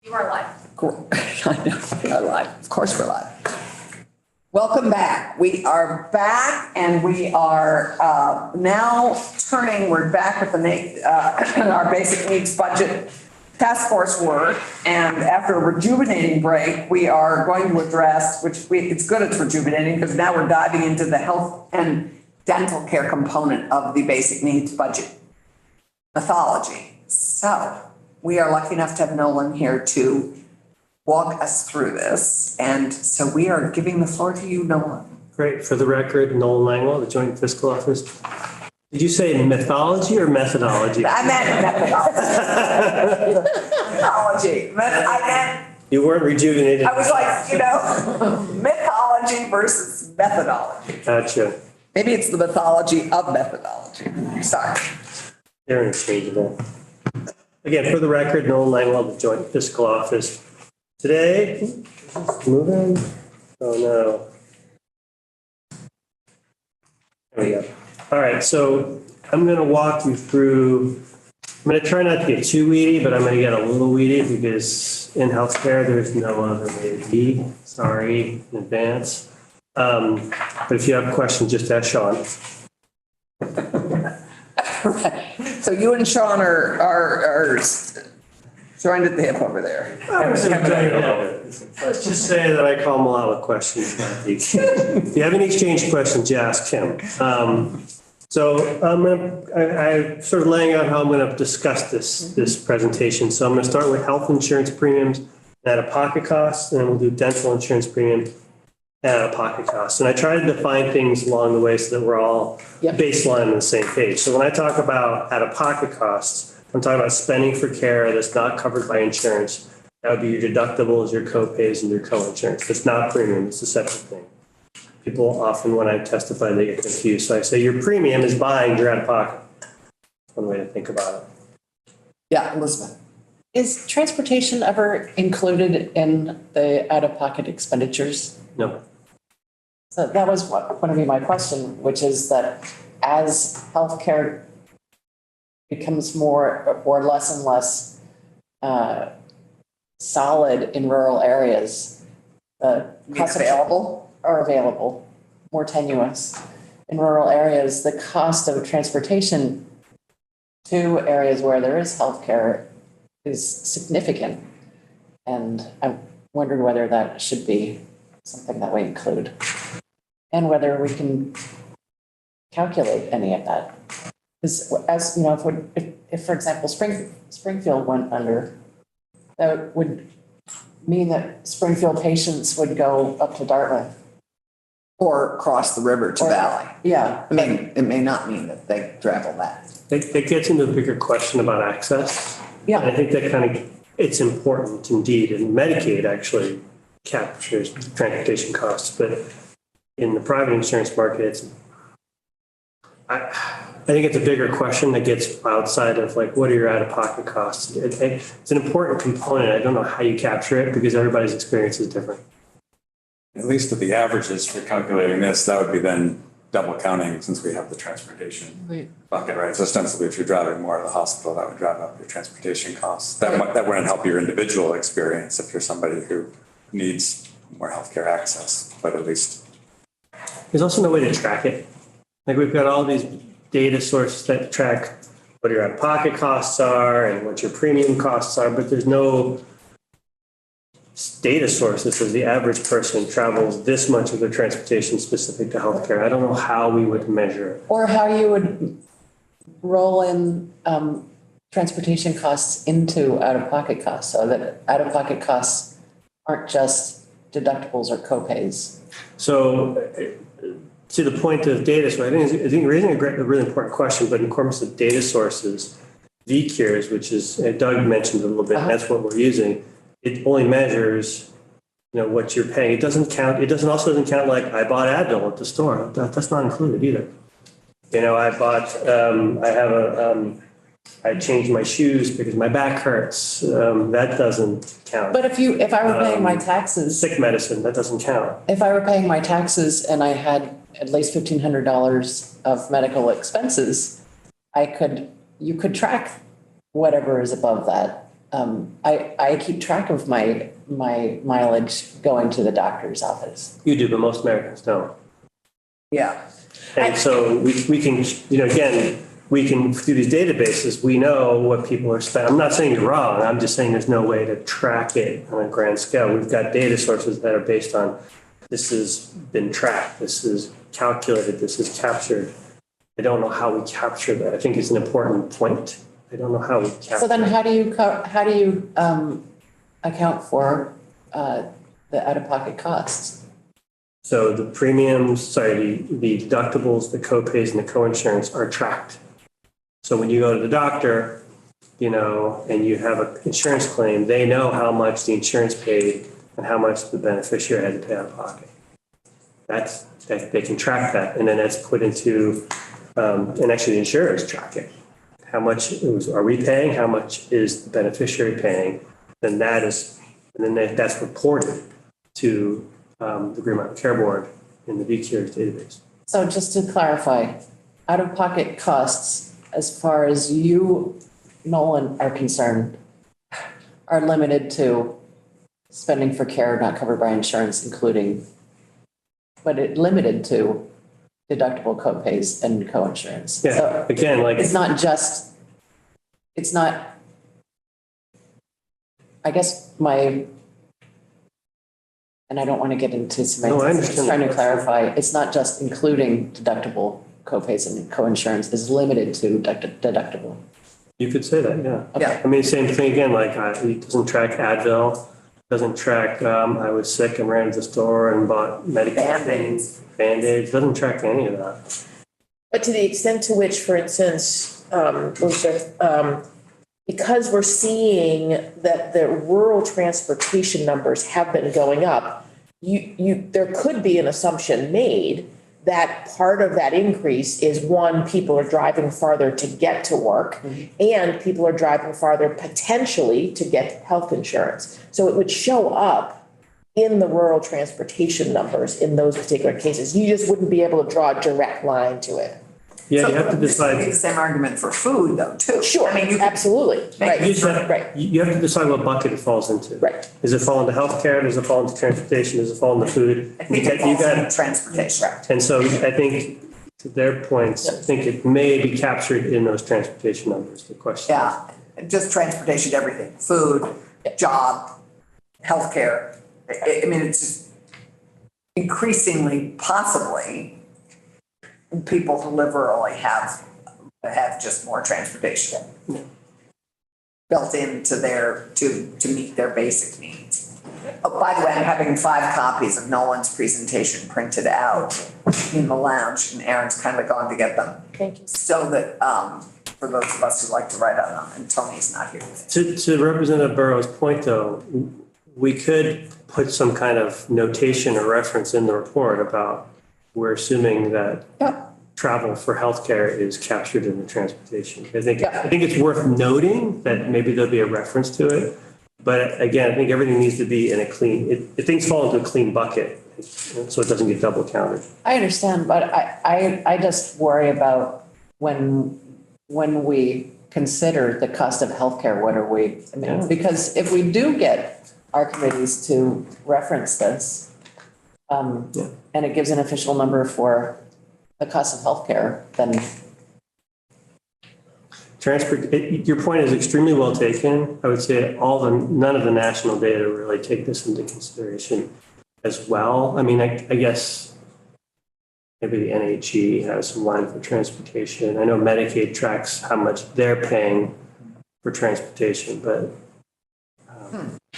You are live. I know, we're live. Of course we're live. Welcome back. We are back and we are now we're back with our basic needs budget task force work. And after a rejuvenating break, we are going to address, it's good it's rejuvenating because now we're diving into the health and dental care component of the basic needs budget mythology. So we are lucky enough to have Nolan here to walk us through this. And so we are giving the floor to you, Nolan. Great. For the record, Nolan Langwell, the Joint Fiscal Office. Did you say mythology or methodology? I meant methodology. Mythology. I meant. You weren't rejuvenated. I was like, mythology versus methodology. Gotcha. Maybe it's the mythology of methodology. Sorry. They're interchangeable. Again, for the record, Nolan Langwell, the Joint Fiscal Office. Today, moving. Oh no. There we go. All right, so I'm going to walk you through. I'm going to try not to get too weedy, but I'm going to get a little weedy because in healthcare, there's no other way to be. Sorry in advance. But if you have questions, just ask Sean. Right. So you and Sean are joined at the hip over there. Let's just say that I call him a lot with questions. If you have any exchange questions, you ask him. So I'm sort of laying out how I'm going to discuss this presentation. So I'm going to start with health insurance premiums out-of-pocket costs, and then we'll do dental insurance premiums out-of-pocket costs. And I try to define things along the way so that we're all baseline on the same page. So when I talk about out-of-pocket costs, I'm talking about spending for care that's not covered by insurance. That would be your deductibles, your co-pays, and your co-insurance. That's not premium. It's a separate thing. People often, when I testify, they get confused. So I say your premium is buying your out-of-pocket. That's one way to think about it. Yeah, Elizabeth. Is transportation ever included in the out-of-pocket expenditures? No. So that was going to be my question, which is that as healthcare becomes more or less and less solid in rural areas, costs are available, more tenuous. In rural areas, the cost of transportation to areas where there is healthcare is significant. And I'm wondering whether that should be something that we include and whether we can calculate any of that. Because as you know, if for example, Springfield went under, that would mean that Springfield patients would go up to Dartmouth. Or cross the river to Valley. Yeah. I mean, it may not mean that they travel that. That gets into a bigger question about access. Yeah. And I think that it's important indeed. And Medicaid actually captures transportation costs, but in the private insurance market, I think it's a bigger question that gets outside of like, what are your out-of-pocket costs? It's an important component. I don't know how you capture it because everybody's experience is different. At least with the averages for calculating this, that would be then double counting since we have the transportation bucket, right? So ostensibly, if you're driving more to the hospital, that would drive up your transportation costs. That wouldn't help your individual experience if you're somebody who needs more healthcare access, but at least. There's also no way to track it. Like we've got all these data sources that track what your out-of-pocket costs are and what your premium costs are, but there's no data source that says the average person travels this much of their transportation specific to healthcare. I don't know how we would measure it. Or how you would roll in transportation costs into out-of-pocket costs so that out-of-pocket costs aren't just deductibles or co-pays. So to the point of data, so I think you're raising a really important question, but in terms of data sources, VCures, which is, Doug mentioned a little bit, that's what we're using. It only measures, what you're paying. It doesn't count. It doesn't count like I bought Advil at the store. That's not included either. I changed my shoes because my back hurts. That doesn't count. But if I were paying my taxes, sick medicine, that doesn't count. If I were paying my taxes and I had at least $1,500 of medical expenses, you could track whatever is above that. I keep track of my mileage going to the doctor's office. You do, but most Americans don't. Yeah. And so we can, again, we can, through these databases, we know what people are spending. I'm not saying you're wrong. I'm just saying there's no way to track it on a grand scale. We've got data sources that are based on this has been tracked, this is calculated, this is captured. I don't know how we capture that. I think it's an important point. I don't know how we capture. So then how do you account for the out-of-pocket costs? So the premiums, the deductibles, the co-pays, and the co-insurance are tracked. So when you go to the doctor, and you have an insurance claim, they know how much the insurance paid and how much the beneficiary had to pay out of pocket. They can track that, and then that's put into, and actually the insurers track it. How much are we paying? How much is the beneficiary paying? Then that's reported to the Green Mountain Care Board in the VCares database. So just to clarify, out-of-pocket costs, as far as you, Nolan, are concerned, are limited to spending for care not covered by insurance, limited to deductible co-pays and co-insurance. Yeah, So again, it's not, I guess and I don't want to get into semantics. No, I I'm just understand. trying to clarify, it's not just including deductible co-pays and co-insurance is limited to deductible. You could say that, yeah. Yeah. I mean, same thing again, it doesn't track Advil, doesn't track, I was sick and ran to the store and bought medications, Band-Aids, doesn't track any of that. But to the extent to which, for instance, Elizabeth, because we're seeing that the rural transportation numbers have been going up, there could be an assumption made that part of that increase is, one, people are driving farther to get to work, and people are driving farther potentially to get health insurance. So it would show up in the rural transportation numbers in those particular cases. You just wouldn't be able to draw a direct line to it. Yeah, you have to decide. The same argument for food though, too. Sure, I mean, you could absolutely, right, right. You have to decide what bucket it falls into. Right. Does it fall into healthcare? Does it fall into transportation? Does it fall into food? I think it falls into transportation. And so I think to their points, I think it may be captured in those transportation numbers, the question. Yeah, just transportation, everything, food, job, healthcare. I mean, it's just increasingly possibly people who live rurally have just more transportation built into to meet their basic needs. Oh, by the way, I'm having 5 copies of Nolan's presentation printed out in the lounge, and Aaron's kind of gone to get them. Thank you. So that, for those of us who like to write on them, and Tony's not here today. To Representative Burrow's point, though, we could put some kind of notation or reference in the report about we're assuming that travel for healthcare is captured in the transportation. I think it's worth noting that maybe there'll be a reference to it. But again, I think everything needs to be in a clean, things fall into a clean bucket, so it doesn't get double counted. I understand, but I just worry about when we consider the cost of healthcare, what are we, because if we do get our committees to reference this, and it gives an official number for the cost of healthcare, then. Your point is extremely well taken. I would say none of the national data really take this into consideration as well. I mean, I guess maybe the NHE has some line for transportation. I know Medicaid tracks how much they're paying for transportation, but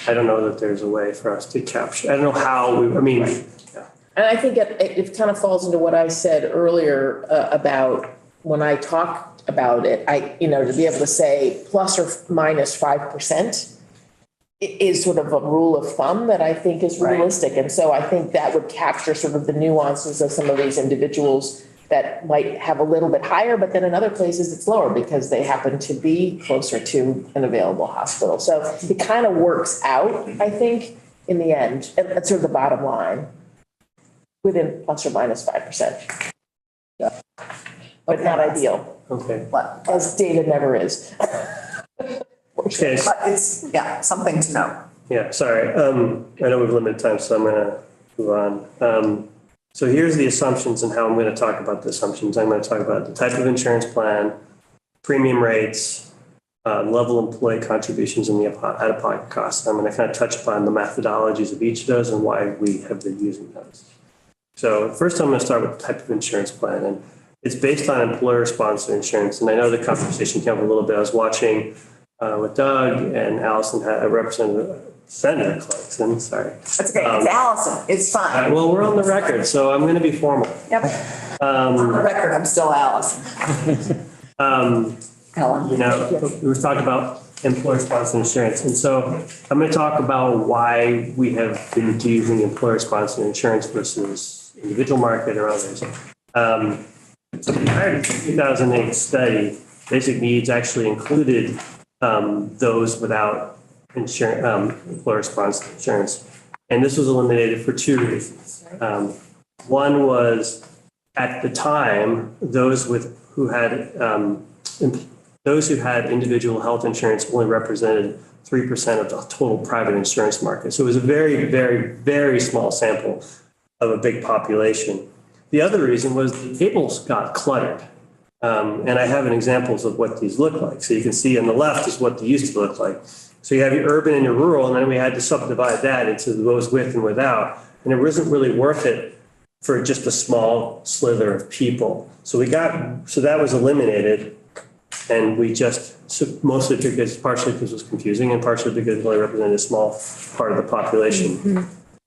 I don't know that there's a way for us to capture. I don't know how And I think it kind of falls into what I said earlier about when I talked about it, to be able to say plus or minus 5% is sort of a rule of thumb that I think is realistic. And so I think that would capture sort of the nuances of some of these individuals that might have a little bit higher, but then in other places it's lower because they happen to be closer to an available hospital. So it kind of works out, I think, in the end. And that's sort of the bottom line, within plus or minus 5%. Yeah. But not ideal. Okay. What? As data never is. Okay, But it's, yeah, something to know. yeah, sorry. I know we've limited time, so I'm gonna move on. So here's the assumptions and how I'm gonna talk about the assumptions. I'm gonna talk about the type of insurance plan, premium rates, level employee contributions and the out-of-pocket costs. I'm gonna kind of touch upon the methodologies of each of those and why we have been using those. So first I'm gonna start with the type of insurance plan, and it's based on employer-sponsored insurance. And I know the conversation came up a little bit. I was watching with Doug and Allison, had a representative, Senator Clarkson, sorry. That's okay. It's Allison. It's fine. Well, we're on the record, so I'm going to be formal. Yep. On the record, I'm still Allison. Helen. You know, we were talking about employer-sponsored insurance. And so I'm going to talk about why we have been using employer-sponsored insurance versus individual market or others. So the 2008 study, basic needs actually included those without employer-sponsored insurance. And this was eliminated for two reasons. One was, at the time, those who had individual health insurance only represented 3% of the total private insurance market. So it was a very, very, very small sample of a big population. The other reason was the tables got cluttered. And I have examples of what these look like. So you can see on the left is what they used to look like. So you have your urban and your rural, and then we had to subdivide that into those with and without. And it wasn't really worth it for just a small slither of people. So that was eliminated. And we just, mostly partially because it was confusing and partially because it only represented a small part of the population. Mm-hmm.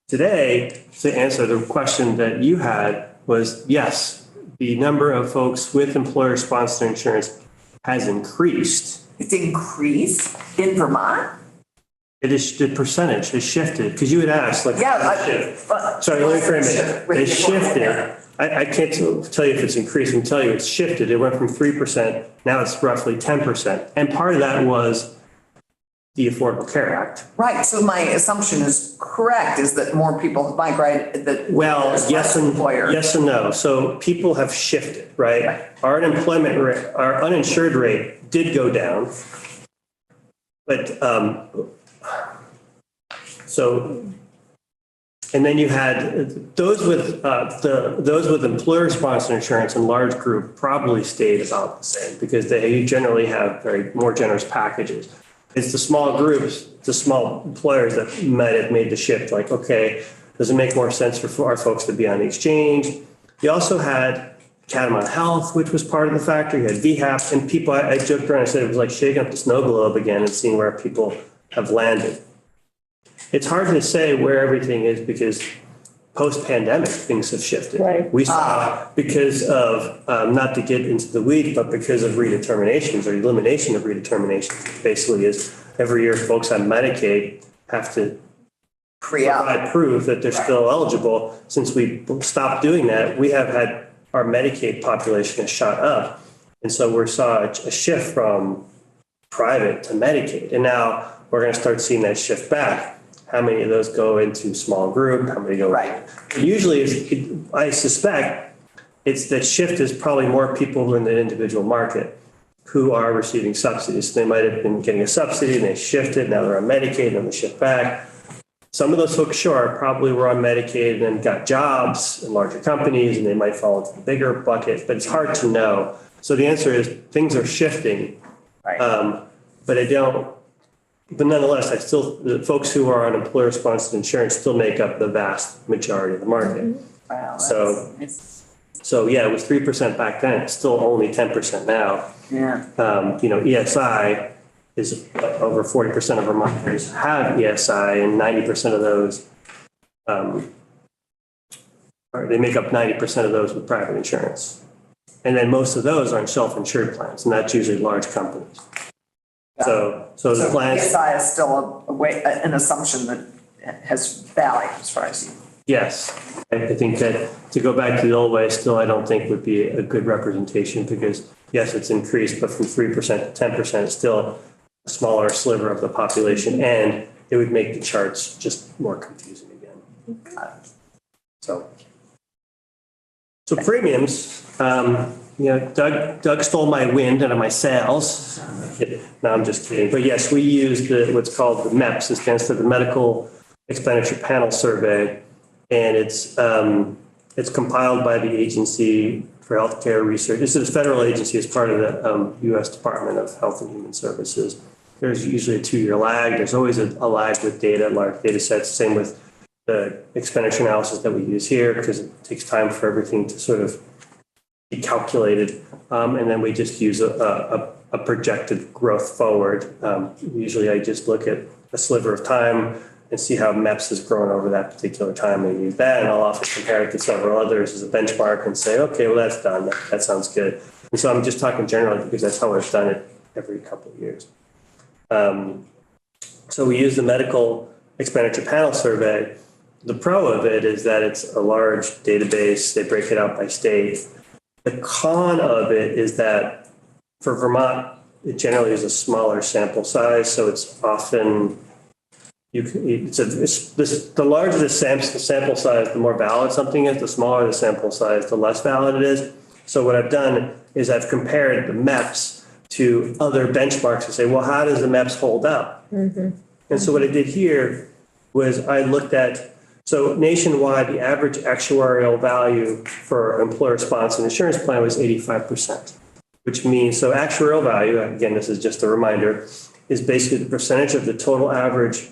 Today, to answer the question that you had was, yes, the number of folks with employer-sponsored insurance has increased. It's increased in Vermont? It is, the percentage has shifted, because you had asked, like. Yeah. Sorry, let me frame it. They shifted. I can't tell you if it's increased, I can tell you it's shifted. It went from 3%, now it's roughly 10%. And part of that was the Affordable Care Act. Right, so my assumption is correct, is that more people have migrated, that. Well, yes and no. So people have shifted, right? Our unemployment rate, our uninsured rate did go down. But, and then you had those with employer-sponsored insurance and large group probably stayed about the same because they generally have more generous packages. It's the small groups, the small employers that might have made the shift, like, okay, does it make more sense for our folks to be on the exchange? You also had Catamount Health, which was part of the factor. You had VHAP, and people, I joked around and said it was like shaking up the snow globe again and seeing where people have landed. It's hard to say where everything is because post-pandemic things have shifted. Right. We saw because of, not to get into the weeds, but because of redeterminations or elimination of redeterminations, basically is every year folks on Medicaid have to provide proof that they're still eligible. Since we stopped doing that, we have had our Medicaid population has shot up. And so we saw a shift from private to Medicaid. And now we're going to start seeing that shift back. How many of those go into small group? How many go? Right. Usually, I suspect it's that shift is probably more people in the individual market who are receiving subsidies. They might have been getting a subsidy and they shifted. Now they're on Medicaid and they shift back. Some of those folks, sure, probably were on Medicaid and then got jobs in larger companies and they might fall into the bigger bucket, but it's hard to know. So the answer is things are shifting. Right. But nonetheless, the folks who are on employer-sponsored insurance still make up the vast majority of the market. Wow. So yeah, it was 3% back then. It's still only 10% now. Yeah. ESI is over 40% of Vermonters have ESI, and 90% of those, they make up 90% of those with private insurance. And then most of those are in self-insured plans, and that's usually large companies. So the plans. ESI is still an assumption that has value as far as you. Yes, I think that to go back to the old way still, I don't think would be a good representation because yes, it's increased, but from 3% to 10% is still a smaller sliver of the population, and it would make the charts just more confusing again. So premiums, Doug stole my wind out of my sails. No, I'm just kidding. But yes, we use what's called the MEPS. It stands for the Medical Expenditure Panel Survey. And it's compiled by the Agency for Healthcare Research. This is a federal agency as part of the U.S. Department of Health and Human Services. There's usually a 2-year lag. There's always a lag with data, large data sets. Same with the expenditure analysis that we use here, because it takes time for everything to sort of be calculated. And then we just use a projected growth forward. Usually I just look at a sliver of time and see how MEPS has grown over that particular time and use that. And I'll often compare it to several others as a benchmark and say, okay, well, that's done. That sounds good. And so I'm just talking generally because that's how I've done it every couple of years. So we use the Medical Expenditure Panel Survey. The pro of it is that it's a large database. They break it out by state. The con of it is that for Vermont, it generally is a smaller sample size. So it's often, the larger the sample size, the more valid something is. The smaller the sample size, the less valid it is. So what I've done is I've compared the MEPS to other benchmarks to say, well, how does the MEPS hold up? And so what I did here was I looked at, so nationwide, the average actuarial value for employer-sponsored insurance plan was 85%, which means, so actuarial value, again, this is just a reminder, is basically the percentage of the total average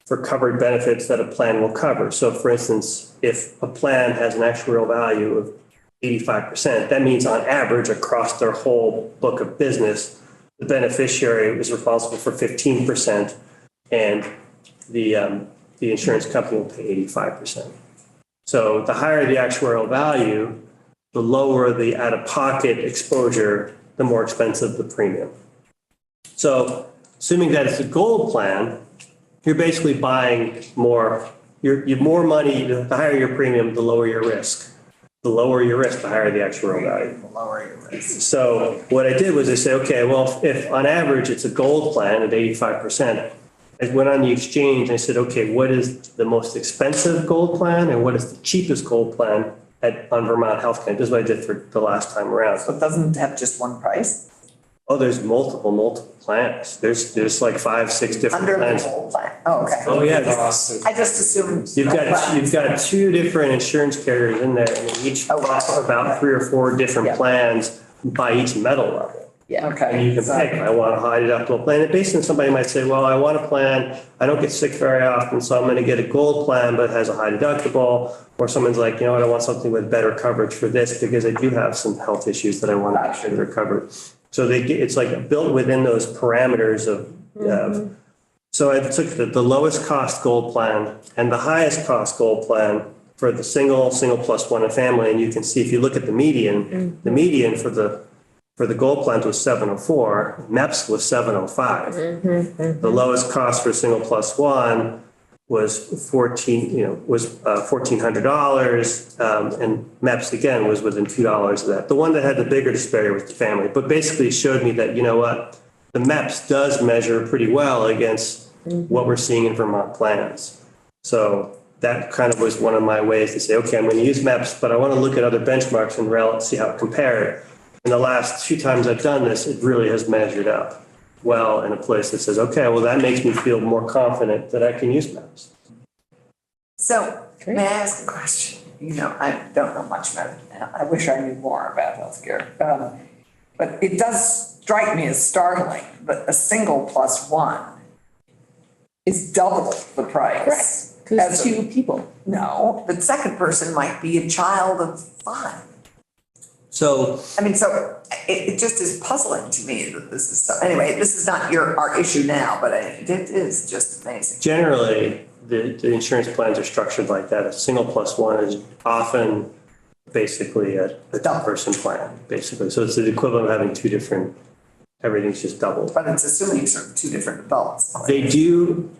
for covered benefits that a plan will cover. So for instance, if a plan has an actuarial value of 85%, that means on average across their whole book of business, the beneficiary is responsible for 15% and the insurance company will pay 85%. So the higher the actuarial value, the lower the out-of-pocket exposure, the more expensive the premium. So assuming that it's a gold plan, you're basically buying more, you're more money, the higher your premium, the lower your risk. The lower your risk, the higher the actuarial value. The lower your risk. So what I did was I said, okay, well, if on average it's a gold plan at 85%, I went on the exchange and I said, okay, what is the most expensive gold plan and what is the cheapest gold plan on Vermont Healthcare? This is what I did for the last time around. So it doesn't have just one price? Oh, there's multiple plans. There's like 5, 6 different Under the plans. gold plan? Oh, okay. Oh, yeah. I just assumed. You've got 2 different insurance carriers in there and they each offer about 3 or 4 different plans by each metal level. Yeah, And okay. you can pick, I want a high deductible plan. And basically somebody might say, well, I want a plan, I don't get sick very often, so I'm going to get a gold plan, but it has a high deductible. Or someone's like, you know what, I want something with better coverage for this because I do have some health issues that I want to make sure they're covered. So it's like built within those parameters of, so I took the lowest cost gold plan and the highest cost gold plan for the single plus one and family. And you can see, if you look at the median for the gold plan was 704, MEPS was 705. The lowest cost for single plus one was $1,400, and MEPS again was within $2 of that. The one that had the bigger disparity was the family, but basically showed me that, you know what, the MEPS does measure pretty well against what we're seeing in Vermont plans. So that kind of was one of my ways to say, okay, I'm going to use MEPS, but I want to look at other benchmarks and see how it compared. In the last 2 times I've done this, it really has measured up well in a place that says, okay, well, that makes me feel more confident that I can use MEPS. So may I ask a question? You know, I don't know much about it. I wish I knew more about healthcare. But it does strike me as startling that a single plus one is double the price. Correct, because 2 people. No, the second person might be a child of 5. So I mean, so it just is puzzling to me that this is so, anyway, this is not our issue now, but it is just amazing. generally, the insurance plans are structured like that. A single plus one is often basically a 2-person plan, basically. So it's the equivalent of having 2 different, everything's just doubled. But it's assuming sort of 2 different adults. They do,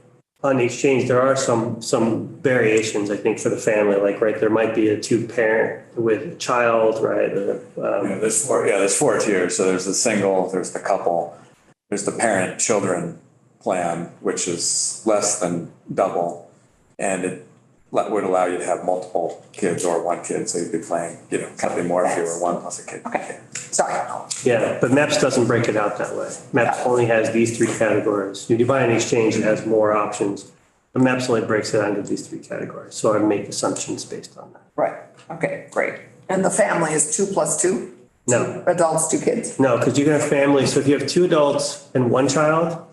on the exchange, there are some variations, I think, for the family, like, right, there might be a 2-parent with a child, right? There's 4 tiers. So there's the single, there's the couple, there's the parent-children plan, which is less than double. And would allow you to have multiple kids or one kid, so you'd be playing, something more if you were one plus a kid. Okay, sorry. Yeah, but MEPS doesn't break it out that way. MEPS only has these three categories. You buy an exchange, it has more options. But MEPS only breaks it out into these three categories. So I make assumptions based on that. Right, okay, great. And the family is 2 plus 2? No. 2 adults, 2 kids? No, because you can have families. So if you have 2 adults and 1 child,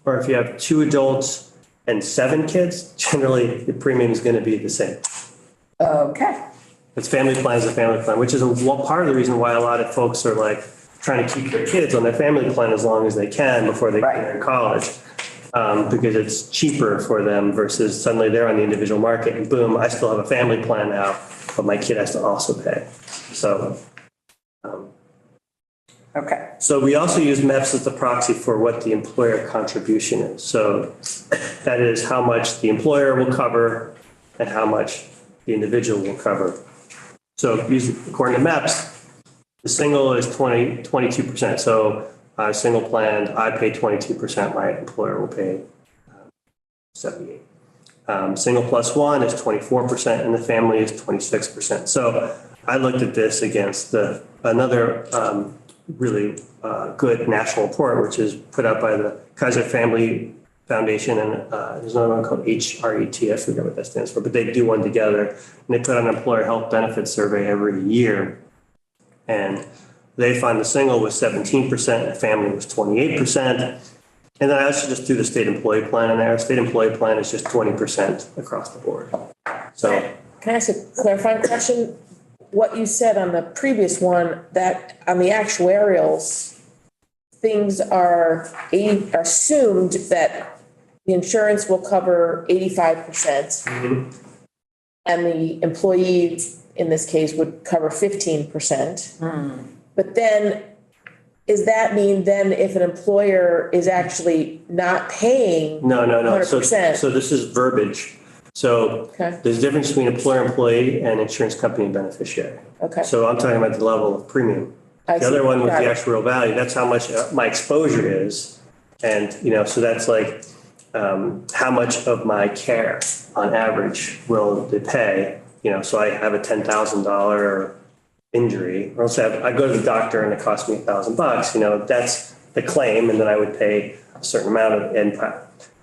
or if you have 2 adults and 7 kids, generally the premium is going to be the same. Okay, It's family plan is a family plan, which is part of the reason why a lot of folks are like trying to keep their kids on their family plan as long as they can before they Right. get in college. Because it's cheaper for them versus suddenly they're on the individual market and boom, I still have a family plan now, but my kid has to also pay. So okay, So we also use MEPS as the proxy for what the employer contribution is. So that is how much the employer will cover and how much the individual will cover. So according to MEPS, the single is 22%. So single planned, I pay 22%, my employer will pay 78. Single plus one is 24% and the family is 26%. So I looked at this against another really good national report, which is put out by the Kaiser Family Foundation, and there's another one called HRET, I forget what that stands for, but they do one together, and they put out an employer health benefits survey every year, and they find the single was 17%, the family was 28%, and then I also just do the state employee plan in there. State employee plan is just 20% across the board. So Can I ask a clarifying question? What you said on the previous one, that on the actuarials, things are assumed that the insurance will cover 85%. And the employee, in this case, would cover 15%. But then, does that mean then if an employer is actually not paying no. 100%? So this is verbiage. So Okay. there's a difference between employer, employee, and insurance company and beneficiary. Okay. So I'm talking about the level of premium. I The see. other one with Got the it. actual value, that's how much my exposure is. And, so that's like, how much of my care on average will they pay? So I have a $10,000 injury, or else I go to the doctor and it costs me $1,000, that's the claim. And then I would pay a certain amount of, and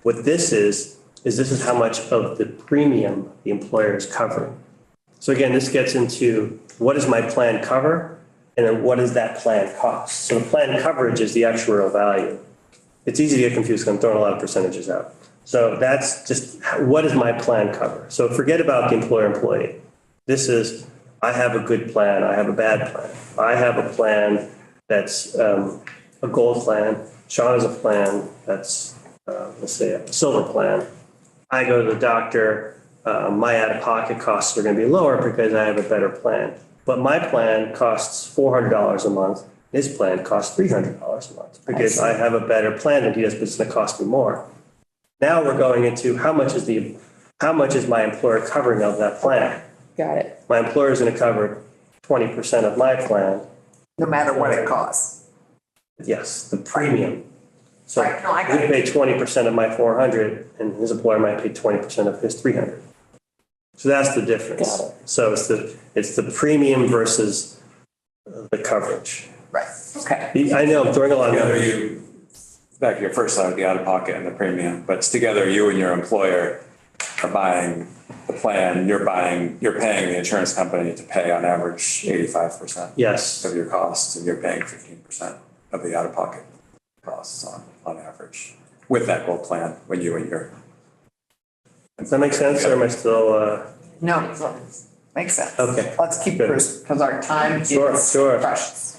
what this is this is how much of the premium the employer is covering. So again, this gets into what does my plan cover? And then what does that plan cost? So the plan coverage is the actuarial value. It's easy to get confused because I'm throwing a lot of percentages out. So that's just what does my plan cover? So forget about the employer-employee. This is, I have a good plan, I have a bad plan. I have a plan that's a gold plan. Sean has a plan that's, let's say, a silver plan. I go to the doctor, my out-of-pocket costs are going to be lower because I have a better plan. But my plan costs $400 a month. His plan costs $300 a month because I have a better plan than he does, but it's going to cost me more. Now we're going into how much is my employer covering of that plan? Got it. My employer is going to cover 20% of my plan. no matter what it costs. Yes, the premium. So Right, no, I got we it. pay 20% of my 400 and his employer might pay 20% of his 300. So that's the difference. Got So it's the premium versus the coverage. Right, okay. I know I'm throwing a lot Together of. back to your first slide, the out-of-pocket and the premium, but it's together, you and your employer are buying the plan, you're paying the insurance company to pay on average 85% Yes. of your costs, and you're paying 15% of the out-of-pocket costs on average with that gold plan when you and your. Does that make sense or am I still, No, makes sense. Okay. Let's keep Good. cruising, because our time is Sure. precious.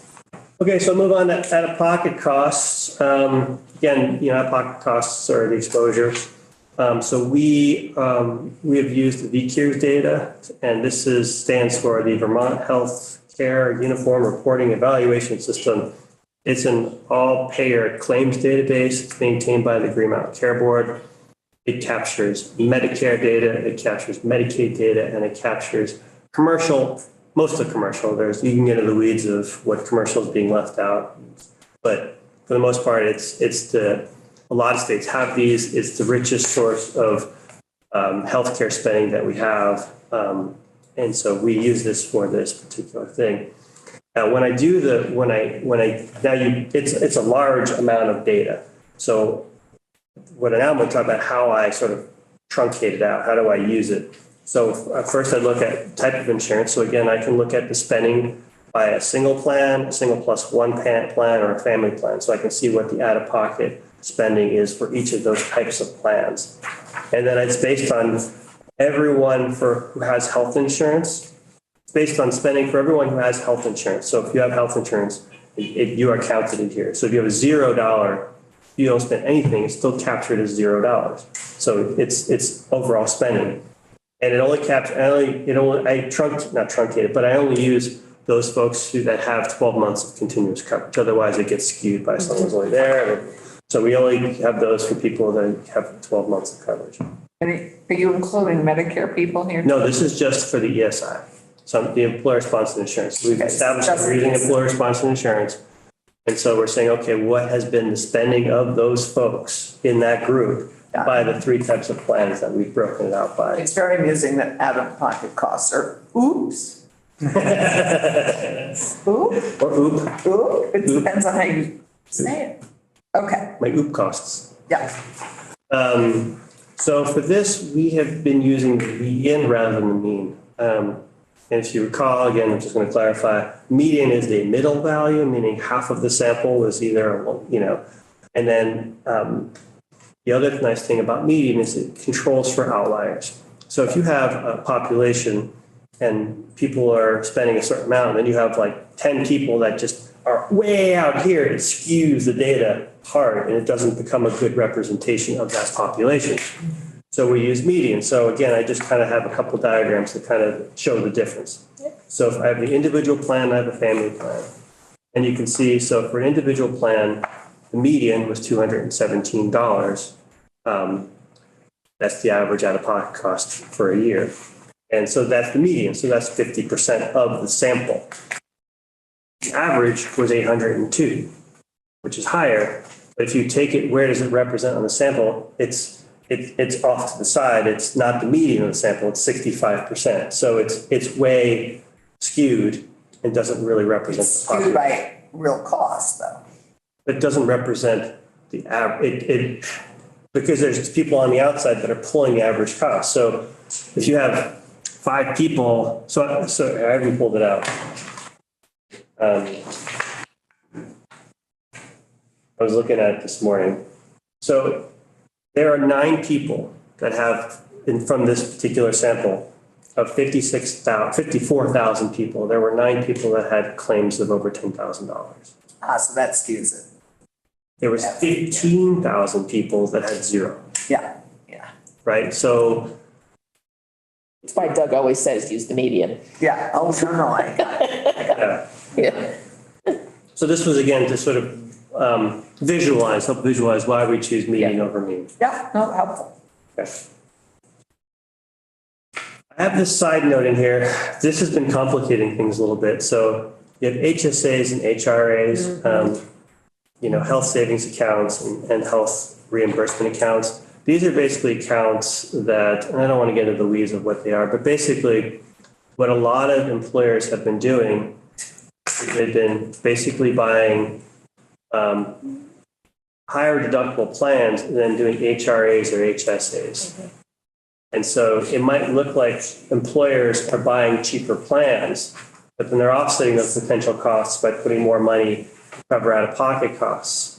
Okay, so move on to out-of-pocket costs. Again, out-of-pocket costs are the exposure. So we have used the VCURES data, and this stands for the Vermont Health Care Uniform Reporting Evaluation System. It's an all-payer claims database. It's maintained by the Green Mountain Care Board. It captures Medicare data, it captures Medicaid data, and it captures commercial, mostly commercial. You can get into the weeds of what commercial is being left out. But for the most part, a lot of states have these. It's the richest source of healthcare spending that we have. And so we use this for this particular thing. Now, when I do it's a large amount of data. So now I'm going to talk about how I sort of truncate it out. How do I use it? So first I look at type of insurance. So again, I can look at the spending by a single plan, a single plus one plan, or a family plan. So I can see what the out-of-pocket spending is for each of those types of plans. And then it's based on everyone who has health insurance. It's based on spending for everyone who has health insurance. So if you have health insurance, you are counted in here. So if you have a $0, you don't spend anything, it's still captured as $0. So it's overall spending. And it only captures, not truncated, but I only use those folks that have 12 months of continuous coverage. Otherwise it gets skewed by someone's only there. So we only have those for people that have 12 months of coverage. Are you including Medicare people here? No, this is just for the ESI, the employer-sponsored insurance. We've established that we're using employer-sponsored insurance. And so we're saying, okay, what has been the spending of those folks in that group by the three types of plans that we've broken it out by? It's very amusing that out-of-pocket costs are oops. Oop. Or oop. Oop. It depends on how you say it. Okay. My oop costs. Yeah. So for this, we have been using the median rather than the mean. And if you recall, again, I'm just going to clarify, median is the middle value, meaning half of the sample was either, and then the other nice thing about median is it controls for outliers. So if you have a population and people are spending a certain amount, and then you have like 10 people that just are way out here, it skews the data hard and it doesn't become a good representation of that population. So we use median. So again, I just kind of have a couple diagrams to kind of show the difference. So if I have the individual plan, I have a family plan. And you can see, so for an individual plan, the median was $217. That's the average out-of-pocket cost for a year. And so that's the median. So that's 50% of the sample. The average was 802, which is higher. But if you take it, where does it represent on the sample? It's off to the side. It's not the median of the sample. It's 65%. So it's way skewed and doesn't really represent the population. Skewed by real cost, though. It doesn't represent the average. Because there's people on the outside that are pulling the average cost. So if you have 5 people, so I haven't pulled it out. I was looking at it this morning. So there are 9 people that have, from this particular sample, of 54,000 people, there were 9 people that had claims of over $10,000. So that skews it. There was 15,000 people that had 0. Yeah. Right? So That's why Doug always says use the median. Yeah. Oh, no, I got it. yeah. So this was again to sort of help visualize why we choose median over mean. Yeah, no, helpful. Okay. I have this side note in here. This has been complicating things a little bit. So you have HSAs and HRAs, health savings accounts and health reimbursement accounts. These are basically accounts that, and I don't want to get into the weeds of what they are, but basically what a lot of employers have been doing is they've been basically buying higher deductible plans and then doing HRAs or HSAs. Mm-hmm. And so it might look like employers are buying cheaper plans, but then they're offsetting those potential costs by putting more money to cover out-of-pocket costs.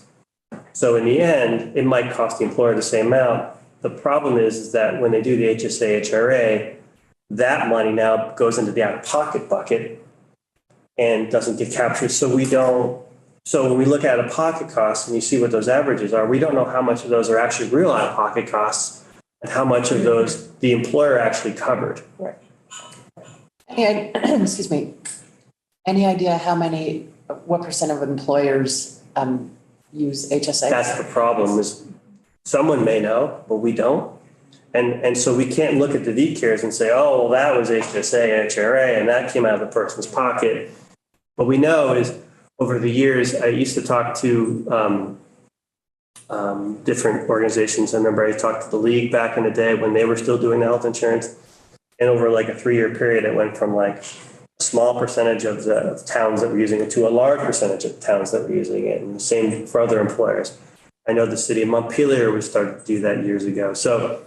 So in the end, it might cost the employer the same amount. The problem is that when they do the HSA, HRA, that money now goes into the out-of-pocket bucket and doesn't get captured. So when we look at out-of-pocket costs and you see what those averages are, we don't know how much of those are actually real out-of-pocket costs and how much of those the employer actually covered. Right. Excuse me. Any idea what percent of employers use HSA? That's the problem is someone may know, but we don't. And so we can't look at the VCARES and say, oh, well, that was HSA, HRA, and that came out of the person's pocket. What we know is over the years, I used to talk to different organizations. I remember I talked to the league back in the day when they were still doing the health insurance. And over like a 3-year period, it went from like a small percentage of the towns that were using it to a large percentage of towns that were using it. And the same for other employers. I know the city of Montpelier was started to do that years ago. So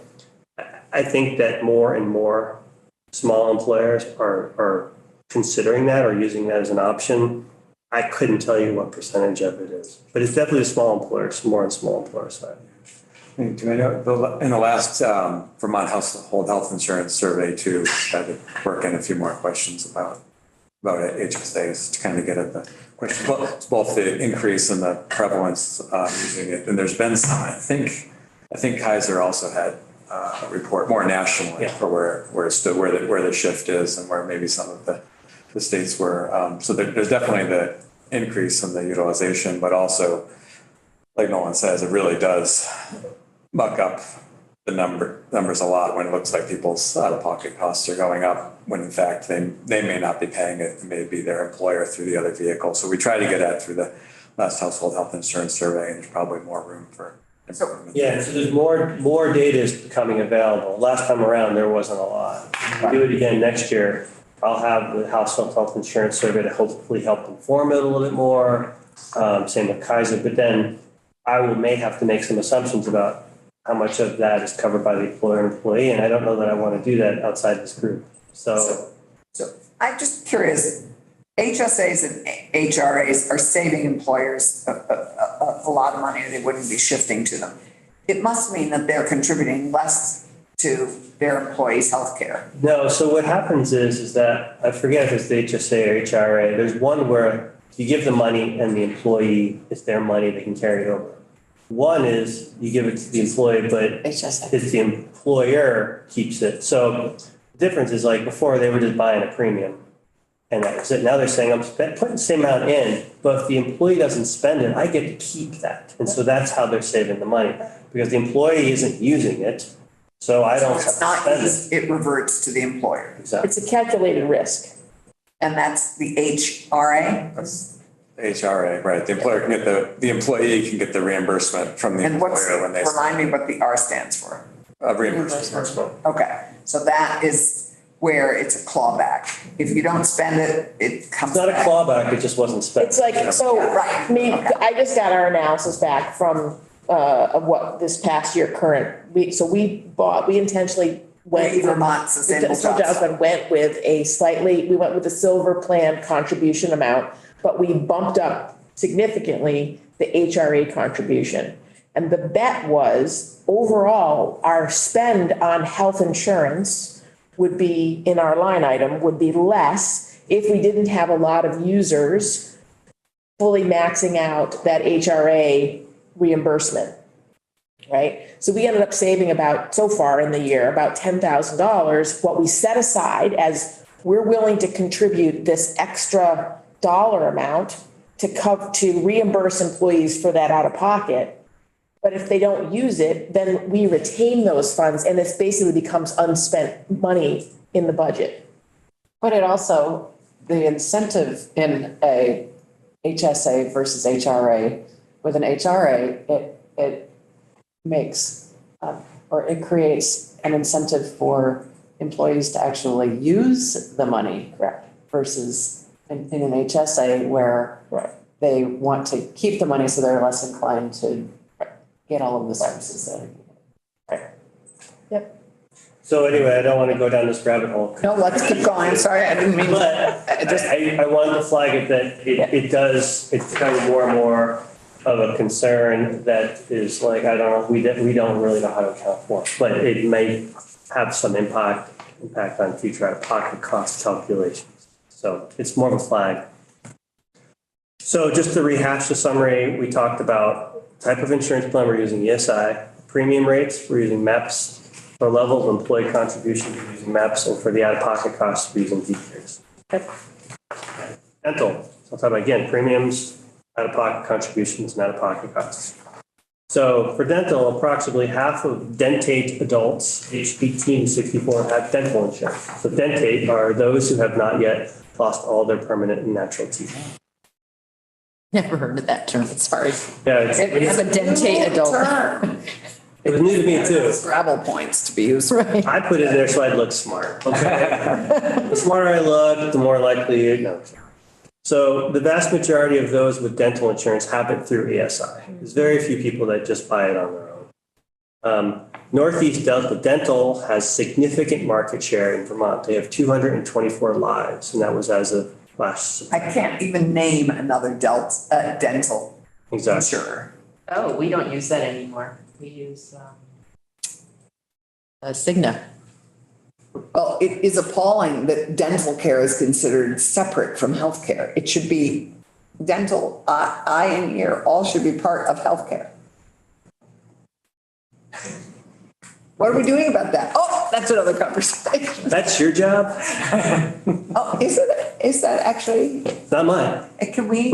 I think that more and more small employers are considering that or using that as an option. I couldn't tell you what percentage of it is, but it's definitely small employers, more on small employer side. Do I know, in the last Vermont Household Health Insurance Survey too, I had to work in a few more questions about HSAs to kind of get at the question. Well, it's both the increase in the prevalence using it, and there's been some. I think Kaiser also had a report more nationally for where it stood, where the shift is, and where maybe some of the states were. So there's definitely the increase in the utilization, but also, like Nolan says, it really does muck up the numbers a lot when it looks like people's out-of-pocket costs are going up, when in fact they may not be paying it. It may be their employer through the other vehicle. So we try to get at through the last household health insurance survey, and there's probably more room for improvement. Yeah, so there's more data is becoming available. Last time around, there wasn't a lot. We'll do it again next year. I'll have the household health insurance survey to hopefully help inform it a little bit more. Same with Kaiser, but then may have to make some assumptions about how much of that is covered by the employer and employee, and I don't know that I want to do that outside this group. So I'm just curious, HSAs and HRAs are saving employers a lot of money they wouldn't be shifting to them. It must mean that they're contributing less to their employees' health care. no, so what happens is that, I forget if it's the HSA or HRA, there's one where you give the money and the employee, it's their money, they can carry it over. One is you give it to the employee, but HSA. it's the employer keeps it. So the difference is like before they were just buying a premium and that was it. Now they're saying I'm putting the same amount in, but if the employee doesn't spend it, I get to keep that. And so that's how they're saving the money because the employee isn't using it. So I don't have to It's not spend it. used, it reverts to the employer. Exactly. It's a calculated risk. And that's the HRA? That's the HRA, right? The employer can get the employee can get the reimbursement from the And what's, employer when they remind me what the R stands for. reimbursement. Okay, so that is where it's a clawback. If you don't spend it, it comes It's not a back. clawback, it just wasn't spent. It's like, so, Right. I mean, Okay. I just got our analysis back from, of what this past year current, we intentionally went. We Vermont Sustainable Jobs. Johnson went with we went with the silver plan contribution amount, but we bumped up significantly the HRA contribution. And the bet was overall, our spend on health insurance would be, in our line item, would be less if we didn't have a lot of users fully maxing out that HRA reimbursement, right? So we ended up saving so far in the year, about $10,000. What we set aside as we're willing to contribute this extra dollar amount to reimburse employees for that out of pocket. But if they don't use it, then we retain those funds and it basically becomes unspent money in the budget. But it also, the incentive in a HSA versus HRA, with an HRA, it makes, or it creates an incentive for employees to actually use the money. Correct. Versus in an HSA where they want to keep the money, so they're less inclined to get all of the services that are. So anyway, I don't want to go down this rabbit hole. No, let's keep going. Sorry, I didn't mean. But I wanted to flag it that it's becoming more and more of a concern that is like, I don't know, we don't really know how to account for, but it may have some impact on future out-of-pocket cost calculations. So it's more of a flag. So just to rehash the summary, we talked about type of insurance plan, we're using ESI, premium rates, we're using MEPS, for level of employee contribution, we're using MEPS, and for the out-of-pocket costs, we're using DCARES. Dental, so I'll talk about again, premiums, out-of-pocket contributions, and out-of-pocket costs. So for dental, approximately half of dentate adults aged 18 to 64 have dental insurance. So dentate are those who have not yet lost all their permanent and natural teeth. Never heard of that term, sorry. Yeah, It's a dentate adult. it was new to me too. Scrabble points to be used. Right. I put it in there so I'd look smart, okay? The smarter I look, the more likely, no. So the vast majority of those with dental insurance have it through ESI. There's very few people that just buy it on their own. Northeast Delta Dental has significant market share in Vermont. They have 224 lives, and that was as of last. I can't even name another dental Exactly. insurer. Oh, we don't use that anymore. We use, Cigna. Well, it is appalling that dental care is considered separate from healthcare. It should be dental, eye and ear, all should be part of healthcare. What are we doing about that? Oh, that's another conversation. That's your job, Oh, is that actually, not mine. can we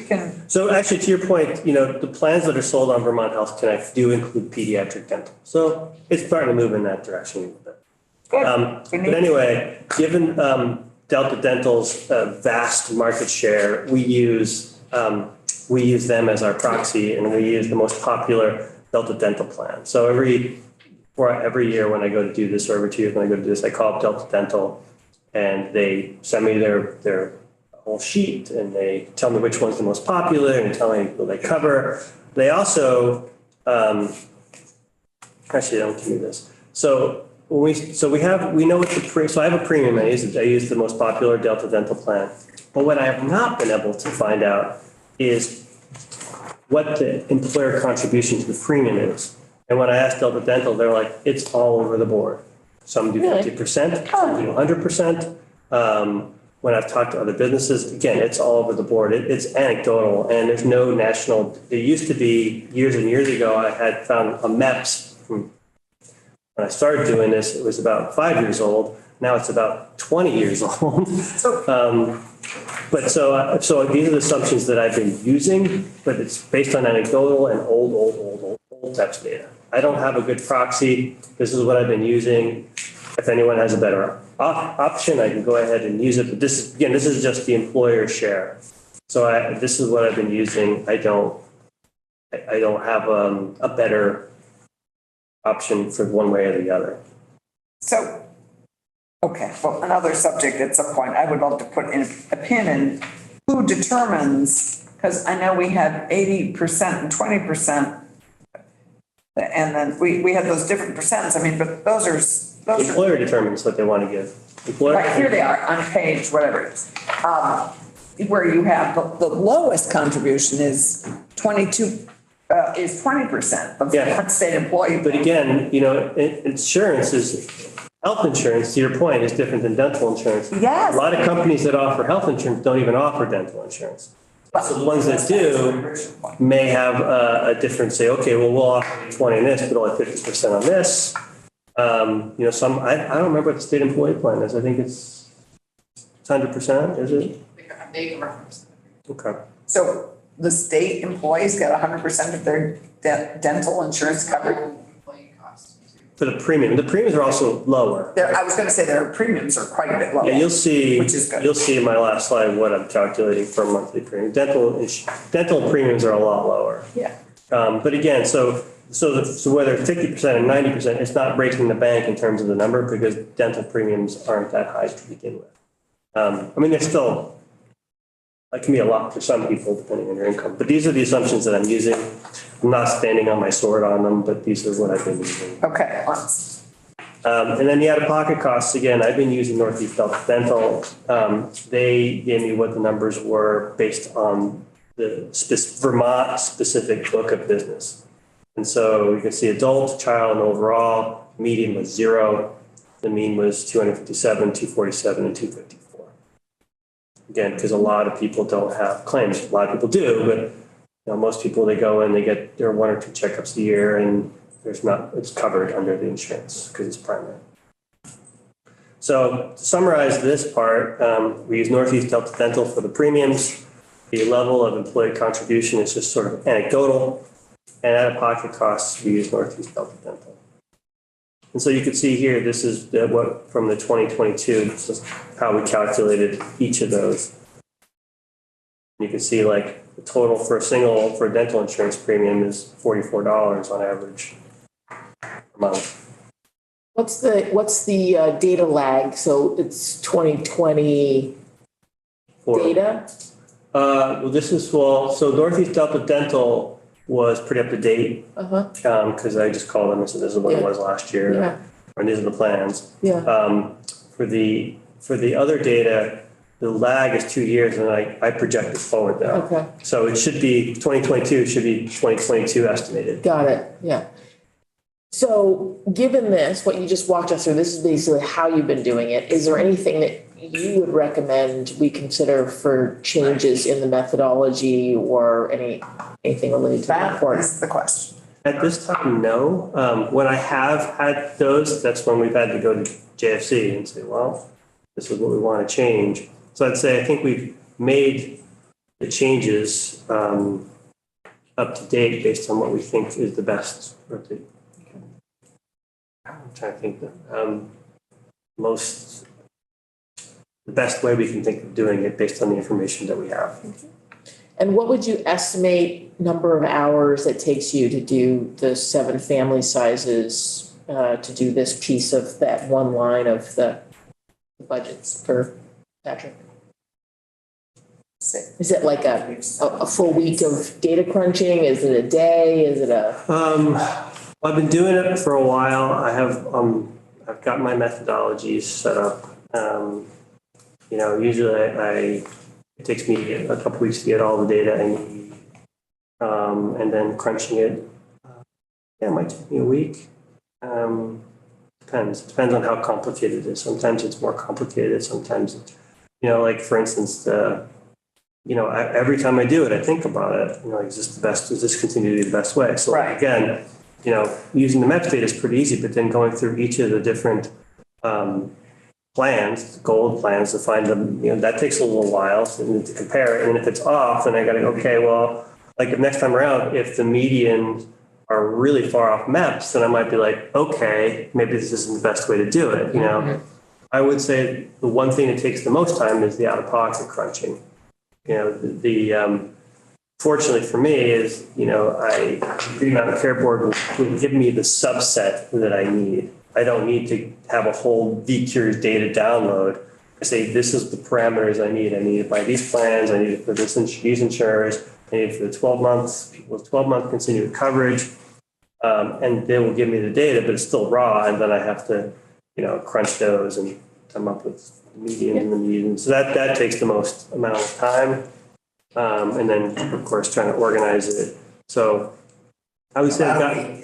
can, So actually, to your point, the plans that are sold on Vermont Health Connect do include pediatric dental. So it's starting to move in that direction a little bit. But anyway, given Delta Dental's vast market share, we use them as our proxy, and we use the most popular Delta Dental plan. So every year when I go to do this, or every 2 years when I go to do this, I call up Delta Dental, and they send me their whole sheet, and they tell me which one's the most popular, and tell me what they cover. They also actually, they don't give me this. So we know what so I have a premium. I use the most popular Delta Dental plan. But what I have not been able to find out is what the employer contribution to the premium is. And when I asked Delta Dental, they're like, it's all over the board. Some do 50%, some do 100%. When I've talked to other businesses, again, it's all over the board. It's anecdotal, and there's no national. There used to be years and years ago, I had found a MEPS from when I started doing this. It was about 5 years old. Now it's about 20 years old. But so these are the assumptions that I've been using, but it's based on anecdotal and old types of data. I don't have a good proxy. This is what I've been using. If anyone has a better option, I can go ahead and use it. But this is just the employer share. So this is what I've been using. I don't have a better option for one way or the other. so, okay, well, another subject at some point, I would love to put in a pin in who determines, because I know we had 80% and 20%. And then we had those different percents. I mean, but those are. The employer determines what they want to give. Right, here they are on page, whatever it is. Where you have the lowest contribution is 20% of Yeah. the state employee. But again, insurance health insurance, to your point, is different than dental insurance. Yes. A lot of companies that offer health insurance don't even offer dental insurance. So the ones that do may have a different say, okay, well, we'll offer 20 on this, but only 50% on this. I don't remember what the state employee plan is. I think it's 100%, is it? They reference. Okay. So the state employees get 100% of their dental insurance covered? Employee costs. For the premiums are also lower. I was going to say their premiums are quite a bit lower. Yeah, you'll see. Which is good. You'll see in my last slide what I'm calculating for a monthly premium. Dental premiums are a lot lower. Yeah. But again, so whether it's 50% and 90%, it's not breaking the bank in terms of the number because dental premiums aren't that high to begin with. They're still, that can be a lot for some people depending on your income. But these are the assumptions that I'm using. I'm not standing on my sword on them, but these are what I've been using. Okay. And then the out-of-pocket costs, again, I've been using Northeast Delta Dental. They gave me what the numbers were based on the Vermont specific book of business. And so you can see adult, child, and overall, median was 0. The mean was 257, 247, and 254. Again, because a lot of people don't have claims. A lot of people do, but most people, they go in, they get their 1 or 2 checkups a year, and it's covered under the insurance because it's primary. So to summarize this part, we use Northeast Delta Dental for the premiums. The level of employee contribution is just sort of anecdotal. And out-of-pocket costs, we use Northeast Delta Dental. And so you can see here, this is what from the 2022, this is how we calculated each of those. You can see like the total for a dental insurance premium is $44 on average a month. What's the data lag? So it's 2020 data? So Dorothy's Delta Dental was pretty up to date. Because I just called them and said, this is what it was last year. Yeah. And these are the plans. Yeah. For the other data, the lag is 2 years and I project it forward though. Okay. So it should be 2022, should be 2022 estimated. Got it. Yeah. So given this, what you just walked us through, this is basically how you've been doing it. Is there anything that you would recommend we consider for changes in the methodology or anything related to the That report? is the question. At this time, no. When I have had those, that's when we've had to go to JFC and say, well, this is what we want to change. So I'd say I think we've made the changes up to date based on what we think is the best. I'm trying to think the best way we can think of doing it based on the information that we have. And what would you estimate number of hours it takes you to do the 7 family sizes, to do this piece of that one line of the budgets for Patrick? Is it like a full week of data crunching? Is it a day? Is it a? I've been doing it for a while. I've got my methodologies set up. Usually it takes me a couple weeks to get all the data I need. And then crunching it, it might take me a week. Depends. It depends on how complicated it is. Sometimes it's more complicated. Sometimes, like for instance, every time I do it, I think about it. Is this the best? Does this continue to be the best way? So again, using the metadata is pretty easy, but then going through each of the different plans, gold plans to find them, that takes a little while to compare it. And if it's off, then I got to go, okay, well, like if next time around, if the medians are really far off maps, then I might be like, okay, maybe this isn't the best way to do it. I would say the one thing that takes the most time is the out-of-pocket crunching. Fortunately for me is, the Green Mountain Care Board will give me the subset that I need. I don't need to have a whole VCures data download. I say, this is the parameters I need. I need it by these plans. I need it for these insurers. I need it for the 12 months, people with 12-month continued coverage. And they will give me the data, but it's still raw. And then I have to, crunch those and come up with the medians and the medians. So that takes the most amount of time. And then, of course, trying to organize it. So I would say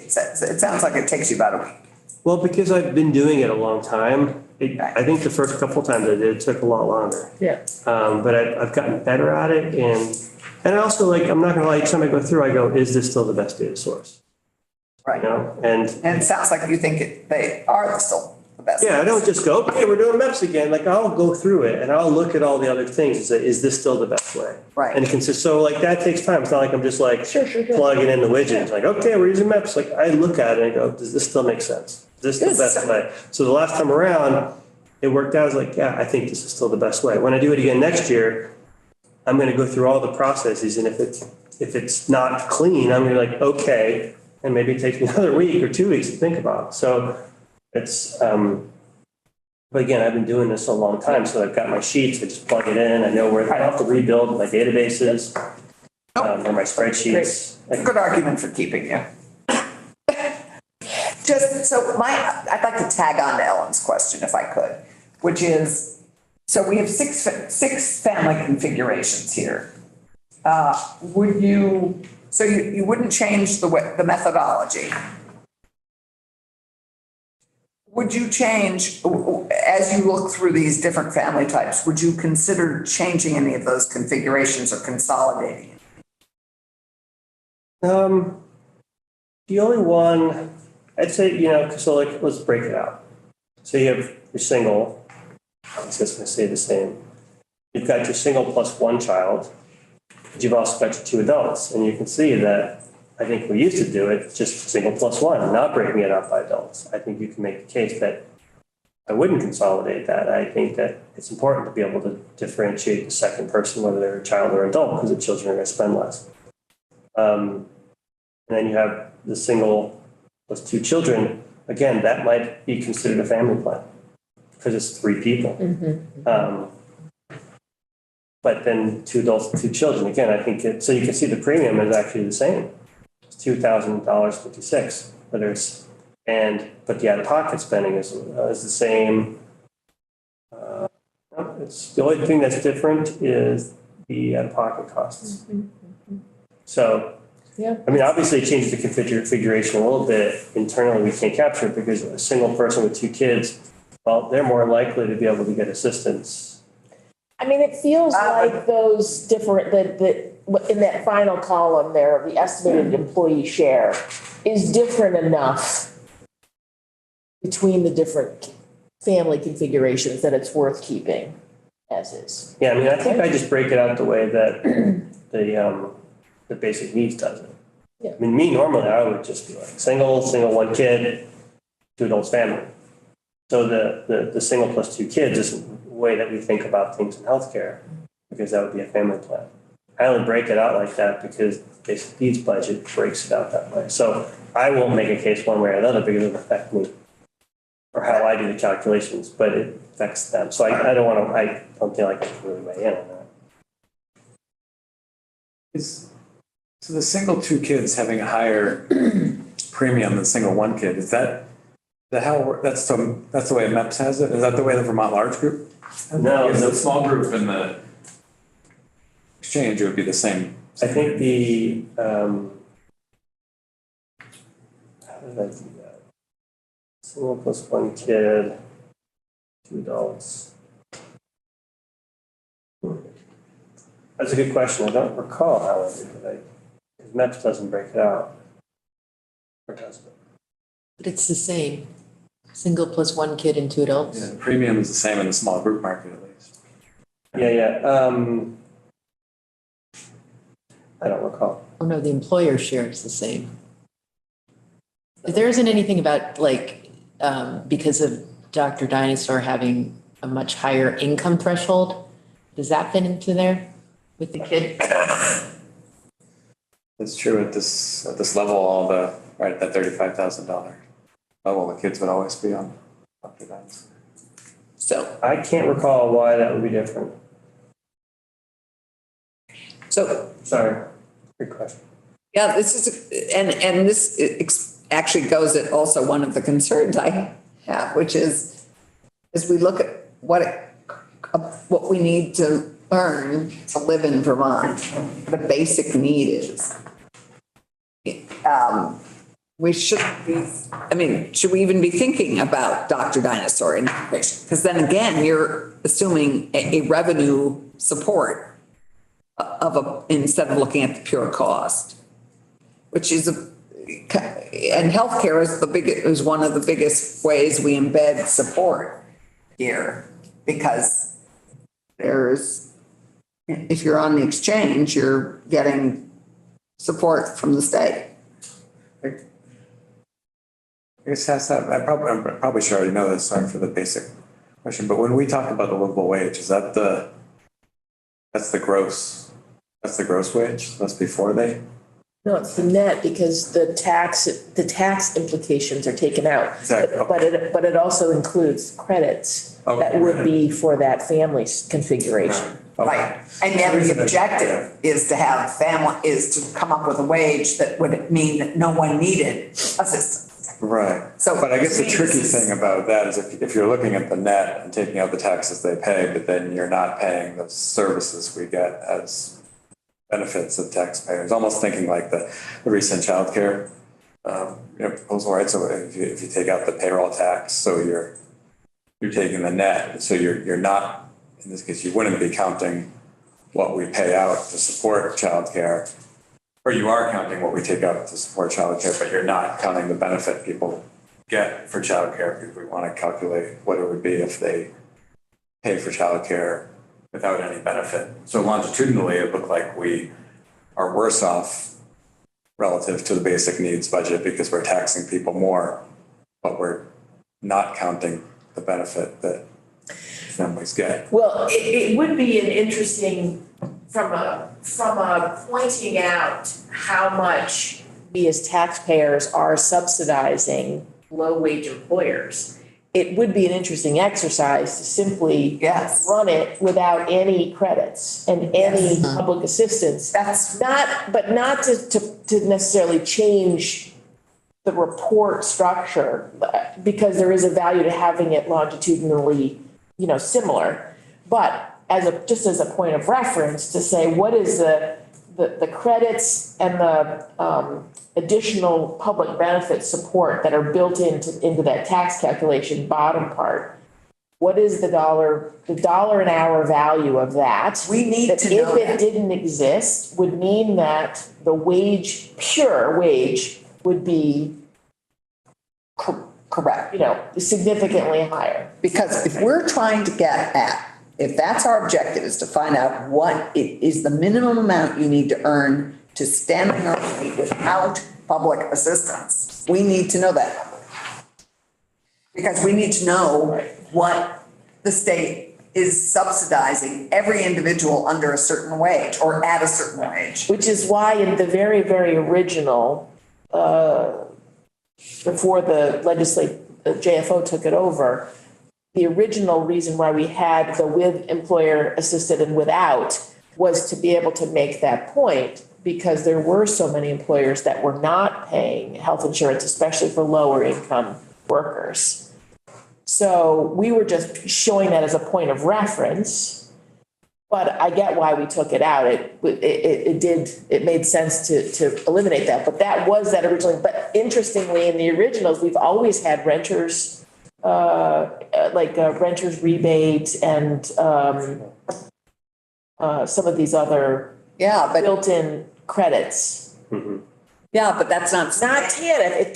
It sounds like it takes you about a week. well, because I've been doing it a long time, I think the first couple times I did, it took a lot longer. Yeah. But I've gotten better at it. And I also, I'm not going to lie, each time I go through, I go, is this still the best data source? Right. And it sounds like you think they are still the best. yeah, I don't just go, okay, we're doing MEPS again. I'll go through it and I'll look at all the other things and say, is this still the best way? Right. And it consists, so that takes time. It's not like I'm just plugging in the widgets. Okay, we're using MEPS. I look at it and I go, does this still make sense? Is this the best way? So the last time around, it worked out. I was like, yeah, I think this is still the best way. When I do it again next year, I'm going to go through all the processes. And if it's not clean, I'm going to be like, okay, and maybe it takes me another week or 2 weeks to think about. So it's, but again, I've been doing this a long time. So I've got my sheets, I just plug it in. I know where I have to rebuild my databases or my spreadsheets. Good argument for keeping you. I'd like to tag on to Ellen's question if I could, which is, so we have six family configurations here. You wouldn't change the methodology? Would you change, as you look through these different family types, would you consider changing any of those configurations or consolidating? The only one, I'd say, so let's break it out. So you have your single, I was just going to say the same. You've got your single plus one child, but you've also got your 2 adults. And you can see that I think we used to do it just single plus one, not breaking it up by adults. I think you can make the case that I wouldn't consolidate that. I think that it's important to be able to differentiate the second person, whether they're a child or adult, because the children are going to spend less. And then you have the single plus two children. Again, that might be considered a family plan because it's three people. But then 2 adults, 2 children. Again, I think so you can see the premium is actually the same. It's $2,000.56, but the out-of-pocket spending is the same. It's the only thing that's different is the out-of-pocket costs. So, Yeah. I mean, obviously it changes the configuration a little bit. Internally, we can't capture it because a single person with 2 kids, well, they're more likely to be able to get assistance. I mean, it feels like those different, in that final column there, the estimated employee share is different enough between the different family configurations that it's worth keeping as is. Yeah, I mean, I think I just break it out the way that the basic needs does it. Yeah. I mean, normally I would just be like single, 1 kid, 2 adults family. So the single plus 2 kids isn't the way that we think about things in healthcare, because that would be a family plan. I only break it out like that because basic needs budget breaks it out that way. So I won't make a case one way or another because it doesn't affect me or how I do the calculations, but it affects them. So I don't feel like I can really weigh in on that. So the single 2 kids having a higher premium than single 1 kid, is that how, that's the way MEPS has it? Is that the way the Vermont Large Group? No, Because the small group in the exchange, it would be the same. I think how did I do that? Single plus 1 kid, 2 adults. That's a good question. I don't recall how I did it. Because MEPS doesn't break it out. Or does it? But it's the same, single plus 1 kid and 2 adults. Yeah, the premium is the same in the small group market at least. Yeah. I don't recall. Oh, no, the employer share is the same. There isn't anything about because of Dr. Dinosaur having a much higher income threshold, does that fit into there with the kid? It's true at this level, right at that $35,000 level, the kids would always be on Dr. Dinosaur. So, I can't recall why that would be different. so, Sorry. Good question. yeah, this is, and this actually goes at also one of the concerns I have, which is, as we look at what we need to learn to live in Vermont, what a basic need is. We should should we even be thinking about Dr. Dinosaur integration? Because then again, you're assuming a revenue support instead of looking at the pure cost, which is and healthcare is one of the biggest ways we embed support here, because if you're on the exchange, you're getting support from the state. I guess I'm probably sure I already know this, sorry for the basic question, but when we talk about the livable wage, is that that's the gross wage? That's before they? No, it's the net because the tax implications are taken out. Exactly. But it also includes credits that would be for that family's configuration. Right, and then the objective is to come up with a wage that would mean that no one needed assistance. Right. So, but I guess the tricky thing about that is if you're looking at the net and taking out the taxes they pay, but then you're not paying the services we get as benefits of taxpayers, almost thinking like the recent childcare proposal, right? So if you take out the payroll tax, so you're taking the net, so you're not, in this case, you wouldn't be counting what we pay out to support childcare, or you are counting what we take out to support childcare, but you're not counting the benefit people get for childcare, because we want to calculate what it would be if they pay for childcare without any benefit. So longitudinally, it looked like we are worse off relative to the basic needs budget because we're taxing people more, but we're not counting the benefit that families get. Well, it would be an interesting, from a pointing out how much we as taxpayers are subsidizing low-wage employers. It would be an interesting exercise to simply Yes. run it without any credits and any public assistance. That's Not to necessarily change the report structure, because there is a value to having it longitudinally, similar. But just as a point of reference, to say what is the credits and the additional public benefit support that are built into that tax calculation bottom part. What is the dollar an hour value of that? We need to know If it that. didn't exist, would mean that the pure wage would be, correct. significantly higher. Because if we're trying to get at, if that's our objective, is to find out what is the minimum amount you need to earn to stand on your own feet without public assistance, we need to know that. Because we need to know what the state is subsidizing every individual under a certain wage or at a certain wage. Which is why in the very, very original, before the JFO took it over, the original reason why we had the with employer assisted and without was to be able to make that point, because there were so many employers that were not paying health insurance, especially for lower income workers. So we were just showing that as a point of reference, but I get why we took it out. It made sense to eliminate that, but that was that originally. But interestingly, in the originals, we've always had renters, renters rebate and some of these other built-in credits. Yeah, but that's not. Not TANF. It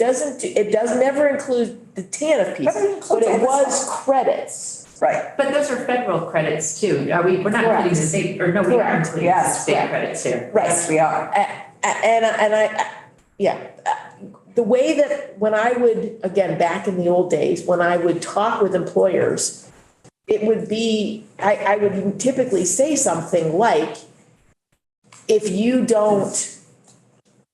does never include the TANF piece, but it was credits. Right. But those are federal credits too. We're not including the state, or no, we are Correct. including the Yes, state correct. credits here. Yes, we are. The way that when I would, again, back in the old days, when I would talk with employers, it would be, I would typically say something like, if you don't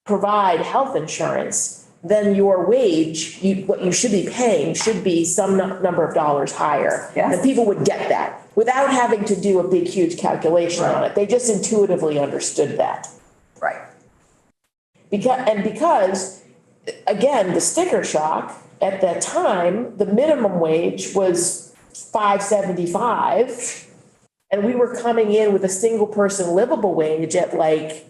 provide health insurance, then your wage, what you should be paying should be some number of dollars higher. Yes. And people would get that without having to do a big, huge calculation on it. They just intuitively understood that. Right. Because, again, the sticker shock, at that time, the minimum wage was $5.75. And we were coming in with a single person livable wage at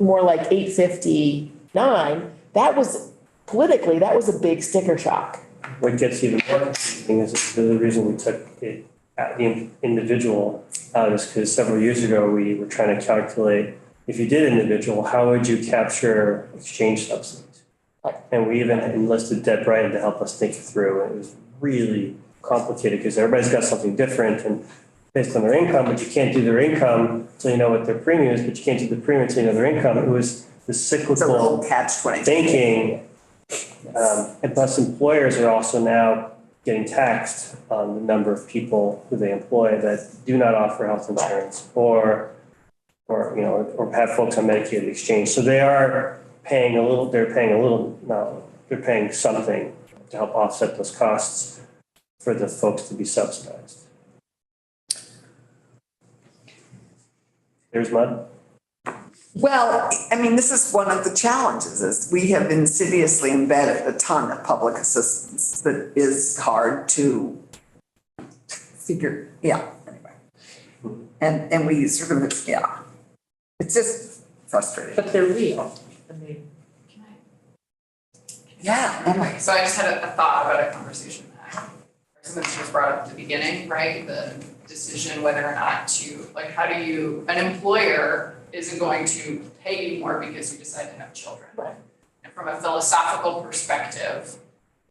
more like $8.59. That was, politically, that was a big sticker shock. What gets even more confusing is the reason we took it at the individual is because several years ago, we were trying to calculate, if you did individual, how would you capture exchange subsidies? And we even enlisted Deb Brighton to help us think it through. And it was really complicated because everybody's got something different and based on their income, but you can't do their income until you know what their premium is, but you can't do the premium until you know their income. It was the It's a little cyclical catch-22. thinking. And plus employers are also now getting taxed on the number of people who they employ that do not offer health insurance or have folks on Medicaid exchange. So they're paying something to help offset those costs for the folks to be subsidized. There's mud. Well, I mean, this is one of the challenges, is we have insidiously embedded a ton of public assistance that is hard to figure, anyway. And we sort of, it's just frustrating. But they're real. I mean, Anyway. So I just had a thought about a conversation that something that was brought up at the beginning, right? The decision whether or not to, how do you, an employer isn't going to pay you more because you decide to have children. Right. And from a philosophical perspective,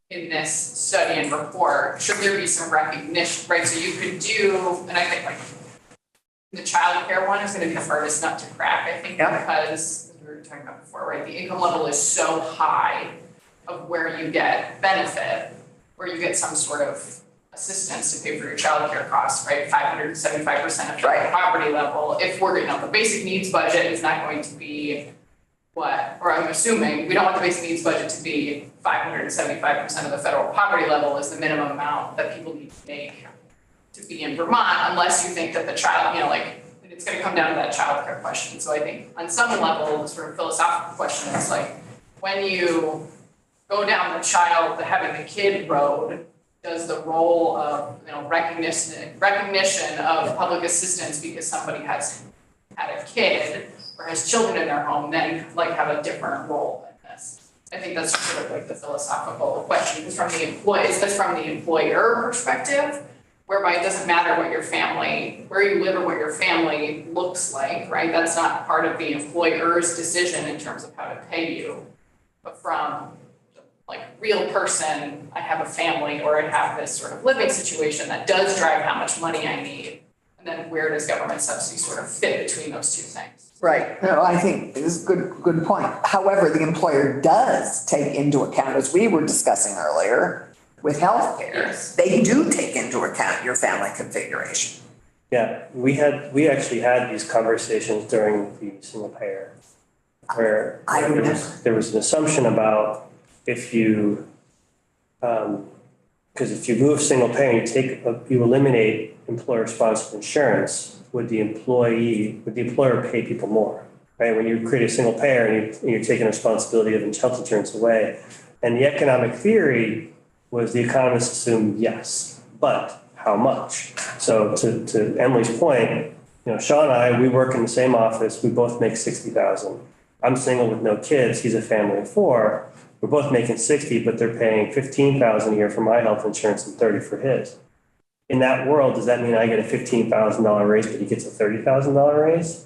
in this study and report, should there be some recognition, right? So you could do, and I think the childcare one is going to be the hardest nut to crack, I think, because, as we were talking about before, right? The income level is so high of where you get benefit, where you get some sort of assistance to pay for your childcare costs, right? 575% of Right. your poverty level. If we're, the basic needs budget is not going to be what, or I'm assuming, we don't want the basic needs budget to be 575% of the federal poverty level is the minimum amount that people need to make to be in Vermont, unless you think that the child, it's gonna come down to that childcare question. So I think on some level, the sort of philosophical question is like, when you go down the having the kid road, does the role of, recognition of public assistance because somebody has had a kid or has children in their home then have a different role in this? I think that's sort of the philosophical question is from the employer perspective, whereby it doesn't matter what your family, where you live or what your family looks like, right? That's not part of the employer's decision in terms of how to pay you. But from real person, I have a family or I have this sort of living situation that does drive how much money I need. And then where does government subsidy sort of fit between those two things? Right. No, I think this is a good point. However, the employer does take into account, as we were discussing earlier, with healthcare, Yes. they do take into account your family configuration. Yeah, we actually had these conversations during the single payer where I remember. there was an assumption about if you, because if you move single payer and you eliminate employer sponsored insurance, would the employer pay people more, right? When you create a single payer and you're taking responsibility of health insurance away. And the economic theory was the economists assumed yes, but how much? So to Emily's point, Sean and I, we work in the same office. We both make $60,000. I'm single with no kids. He's a family of 4. We're both making 60, but they're paying $15,000 a year for my health insurance and 30 for his. In that world, does that mean I get a $15,000 raise, but he gets a $30,000 raise?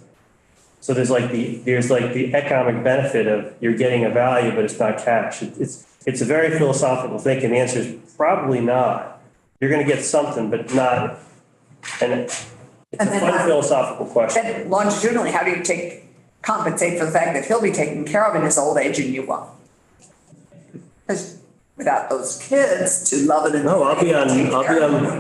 So there's the economic benefit of you're getting a value, but it's not cash. It's a very philosophical thing, and the answer is probably not. You're going to get something, but not. And it's a fun philosophical question. Then longitudinally, how do you compensate for the fact that he'll be taken care of in his old age and you won't? Because without those kids to love it and I'll be on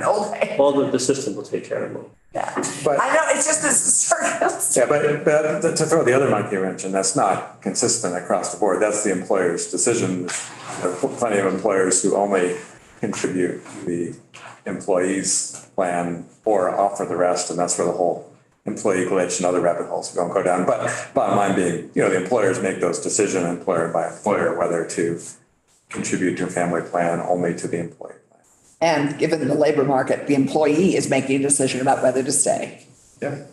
old age. all the system will take care of me. Yeah, But- I know, it's just this circus. Yeah, but to throw the other monkey wrench, and that's not consistent across the board, that's the employer's decision. There are plenty of employers who only contribute to the employee's plan or offer the rest, and that's where the whole employee glitch and other rabbit holes don't go down. But bottom line being, the employers make those decisions employer by employer, whether to contribute to a family plan only to the employee plan. And given the labor market, the employee is making a decision about whether to stay. Yeah.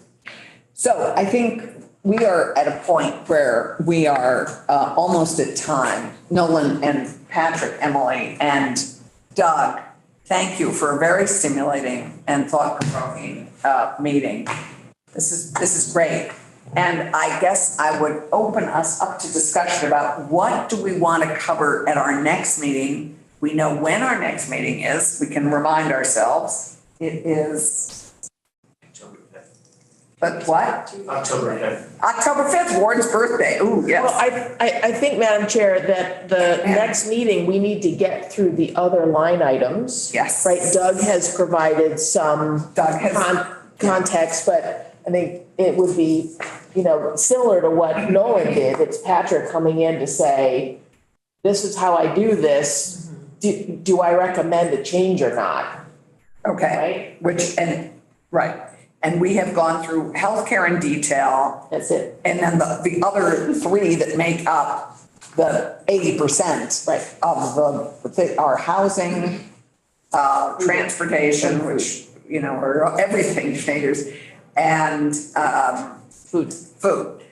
So I think we are at a point where we are almost at time. Nolan and Patrick, Emily, and Doug, thank you for a very stimulating and thought-provoking meeting. This is great. And I guess I would open us up to discussion about what do we want to cover at our next meeting. We know when our next meeting is. We can remind ourselves. It is, but what? October 5th. October 5th, Ward's birthday. Ooh, yes. Well, I think, Madam Chair, that the next meeting, we need to get through the other line items. Yes. Right, Doug has provided some Doug has- context, but I think it would be, similar to what Nolan did. It's Patrick coming in to say, this is how I do this. Do I recommend a change or not? Okay, right. And we have gone through healthcare in detail. That's it. And then the other 3 that make up the 80%. Right. Of our housing, transportation, which, are everything changes, and Food. food.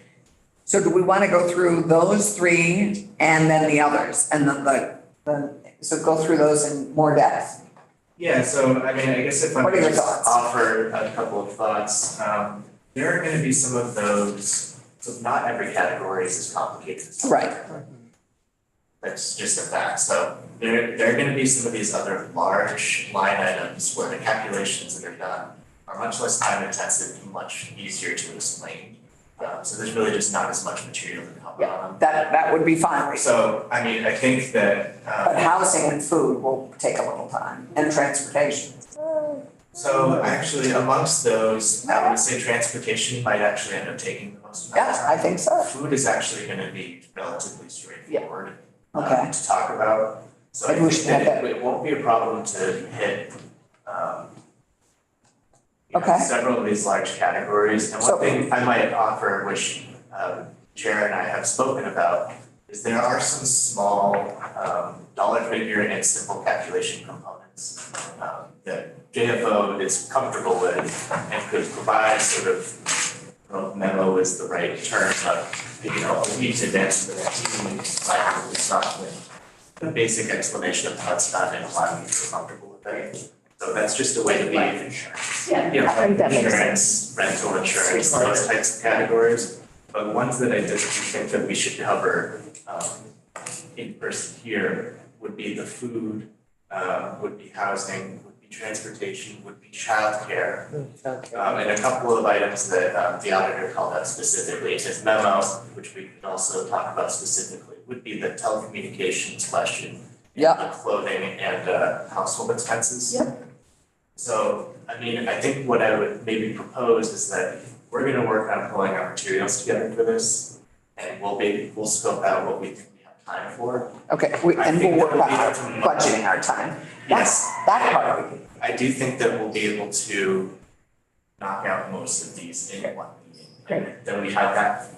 So do we want to go through those 3 and then the others? And then so go through those in more depth? Yeah, so I guess if I What are could your just thoughts? offer a couple of thoughts. There are gonna be some of those, so not every category is as complicated as some. Right. That's just a fact. So there are gonna be some of these other large line items where the calculations that are done are much less time intensive and much easier to explain. So there's really just not as much material to cover on them. That would be fine. So, I mean, I think that, But housing and food will take a little time, and transportation. so actually amongst those, I would say transportation might actually end up taking the most amount of Yeah, time. I think so. Food is actually gonna be relatively straightforward. Okay. To talk about. So I Maybe we think should have that it won't be a problem to hit, Okay. several of these large categories. And So- one thing I might offer, which, Chair and I have spoken about, is there are some small, dollar figure and simple calculation components, that JFO is comfortable with and could provide sort of, I don't know if memo is the right term, but, a week in advance of the next meeting, cycle is not with a basic explanation of how it's done and why we feel comfortable with it. So that's just a way to be. Yeah, I think that makes Insurance, rental insurance, those types of categories. But ones that I just think that we should cover, in person here would be the food, would be housing, would be transportation, would be childcare. And a couple of items that, the auditor called out specifically in his memo, which we could also talk about specifically, would be the telecommunications question. Yeah. The clothing and, household expenses. Yep. So, I mean, I think what I would maybe propose is that we're gonna work on pulling our materials together for this. And we'll scope out what we think we have time for. Okay, I and we'll think work that on we'll be our able to- budgeting our time. That's, that part we can. I do think that we'll be able to knock out most of these in one meeting. Great. Then we have that,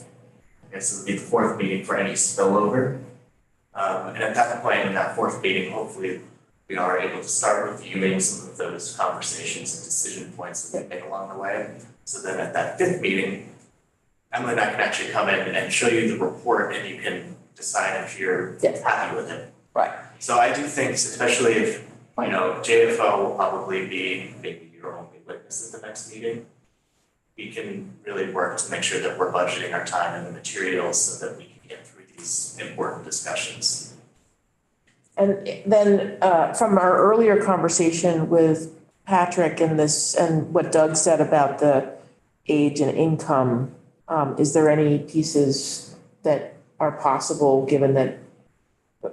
I guess it'll be the fourth meeting for any spillover. And at that point, in that fourth meeting, hopefully we are able to start reviewing some of those conversations and decision points that we make along the way. So then at that fifth meeting, Emily and I can actually come in and show you the report and you can decide if you're Yes. happy with it. Right. So I do think, especially if, JFO will probably be maybe your only witness at the next meeting. We can really work to make sure that we're budgeting our time and the materials so that we can get through these important discussions. And then from our earlier conversation with Patrick and this, and what Doug said about the age and income, is there any pieces that are possible, given that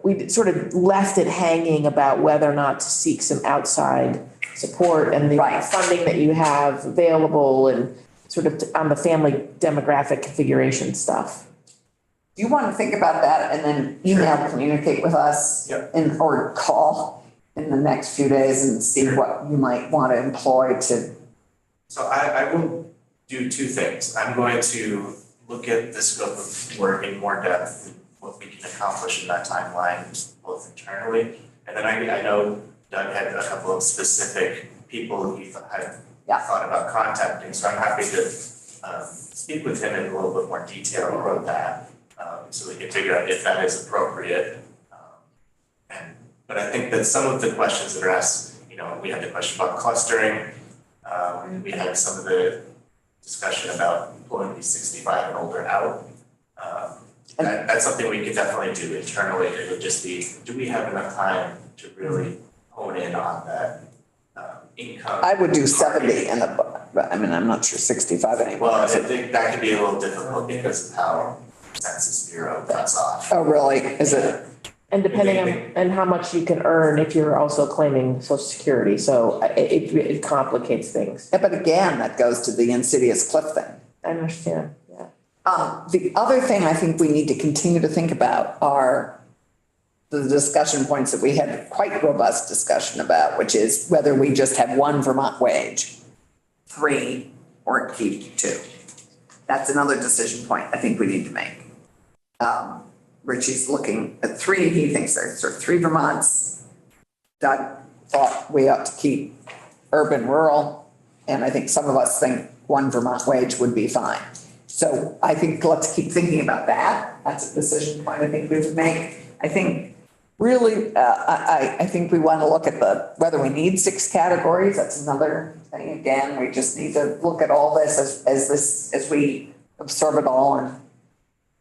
we sort of left it hanging about whether or not to seek some outside support and the Right. funding that you have available and sort of on the family demographic configuration stuff? Do you want to think about that and then communicate with us? Yep. Or call in the next few days and see what you might want to employ to. So I will do two things. I'm going to look at the scope of work in more depth, and what we can accomplish in that timeline, both internally. And then I know Doug had a couple of specific people he had Yeah. thought about contacting, so I'm happy to speak with him in a little bit more detail about that, so we can figure out if that is appropriate. But I think that some of the questions that are asked, we had the question about clustering, we had some of the discussion about pulling these 65 and older out. That's something we could definitely do internally. It would just be, do we have enough time to really hone in on that income? I would do 70 in the, but I mean, I'm not sure 65 anymore. Well, I think that could be a little difficult because of how Census Bureau cuts off. Oh, really? Is it? And depending on how much you can earn if you're also claiming social security, so it complicates things. Yeah, but again, that goes to the insidious cliff thing. I understand, yeah. The other thing I think we need to continue to think about are the discussion points that we had quite robust discussion about, which is whether we just have one Vermont wage, 3, or keep 2. That's another decision point I think we need to make. Richie's looking at 3, he thinks there's sort of 3 Vermonts. Doug thought we ought to keep urban, rural, and I think some of us think 1 Vermont wage would be fine. So I think let's keep thinking about that. That's a decision point I think we would make. I think really, I think we want to look at whether we need 6 categories. That's another thing. Again, we just need to look at all this as we absorb it all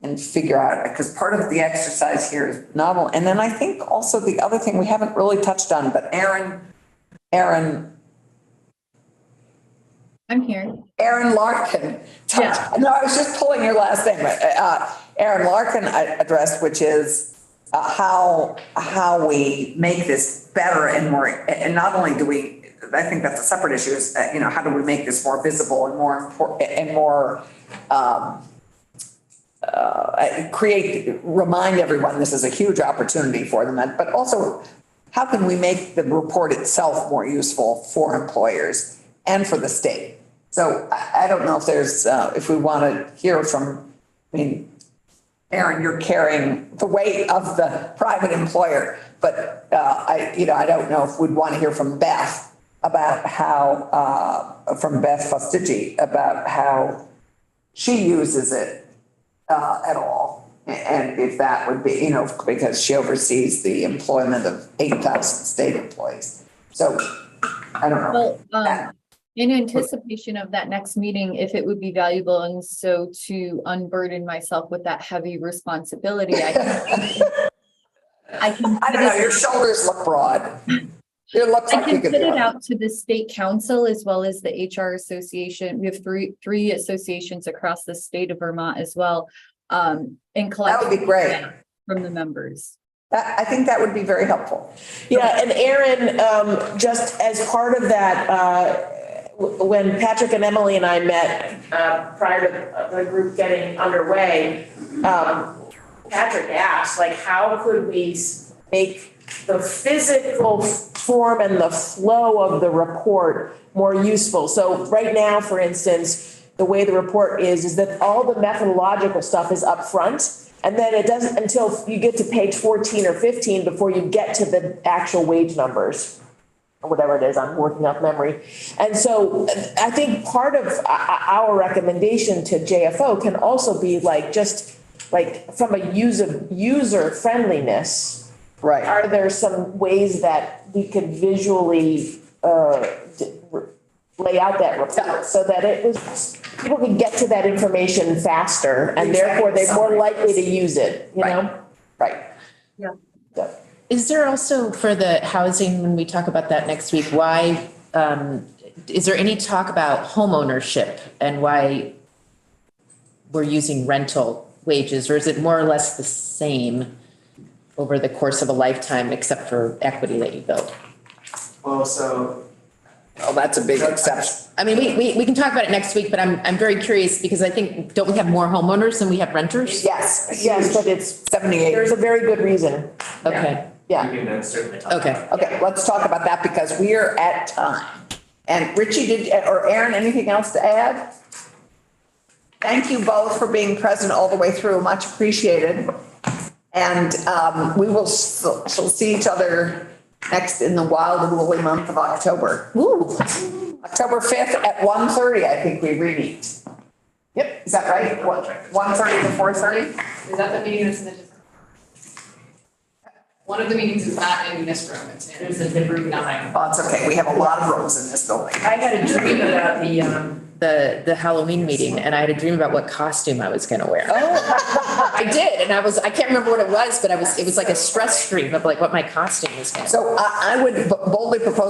and figure out, because part of the exercise here is novel. And then I think also the other thing we haven't really touched on, but Aaron I'm here. Aaron Larkin. Yeah. No, I was just pulling your last name. Aaron Larkin addressed, which is how we make this better and more, and not only do we, I think that's a separate issue, is, how do we make this more visible and more important and more, remind everyone this is a huge opportunity for them, but also how can we make the report itself more useful for employers and for the state? So I don't know if there's, if we want to hear from, Aaron, you're carrying the weight of the private employer, but I don't know if we'd want to hear from Beth about how, from Beth Fostigi about how she uses it at all. And if that would be, because she oversees the employment of 8,000 state employees. So I don't know. Well, in anticipation of that next meeting, if it would be valuable, and so to unburden myself with that heavy responsibility, I don't know, your shoulders look broad. It looks like you could put it out to the state council as well as the HR association. We have three associations across the state of Vermont as well. And collect. That would be great. From the members. I think that would be very helpful. Yeah, and Aaron, just as part of that, when Patrick and Emily and I met prior to the group getting underway, Patrick asked, how could we make the physical form and the flow of the report more useful? So right now, for instance, the way the report is that all the methodological stuff is up front. And then it doesn't until you get to page 14 or 15 before you get to the actual wage numbers or whatever it is. I'm working off memory. And so I think part of our recommendation to JFO can also be from a user friendliness. Right. Are there some ways that we could visually lay out that report so that people can get to that information faster and therefore they're more likely to use it, know? Right. Yeah. Is there also for the housing, when we talk about that next week, why, is there any talk about home ownership and why we're using rental wages, or is it more or less the same over the course of a lifetime except for equity that you build? Well, that's a big exception. I mean, we can talk about it next week, but I'm very curious because I think, don't we have more homeowners than we have renters? Yes, but it's 78. There's a very good reason. Okay. Yeah. we can certainly talk Okay. about Okay, let's talk about that because we're at time. And Richie, or Aaron, anything else to add? Thank you both for being present all the way through. Much appreciated. And we will shall see each other next in the wild and woolly month of October. Ooh. October 5th at 1:30, I think we re-meet. Yep, is that right? 1:30 to 4:30? Is that the meeting that's in the different? One of the meetings is not in this room, it's in room 9. Oh, it's okay. We have a lot of rooms in this building. I had a dream about the Halloween meeting, and I had a dream about what costume I was going to wear. Oh, I did, and I can't remember what it was, but it was like a stress dream of what my costume was going to be. so I would boldly propose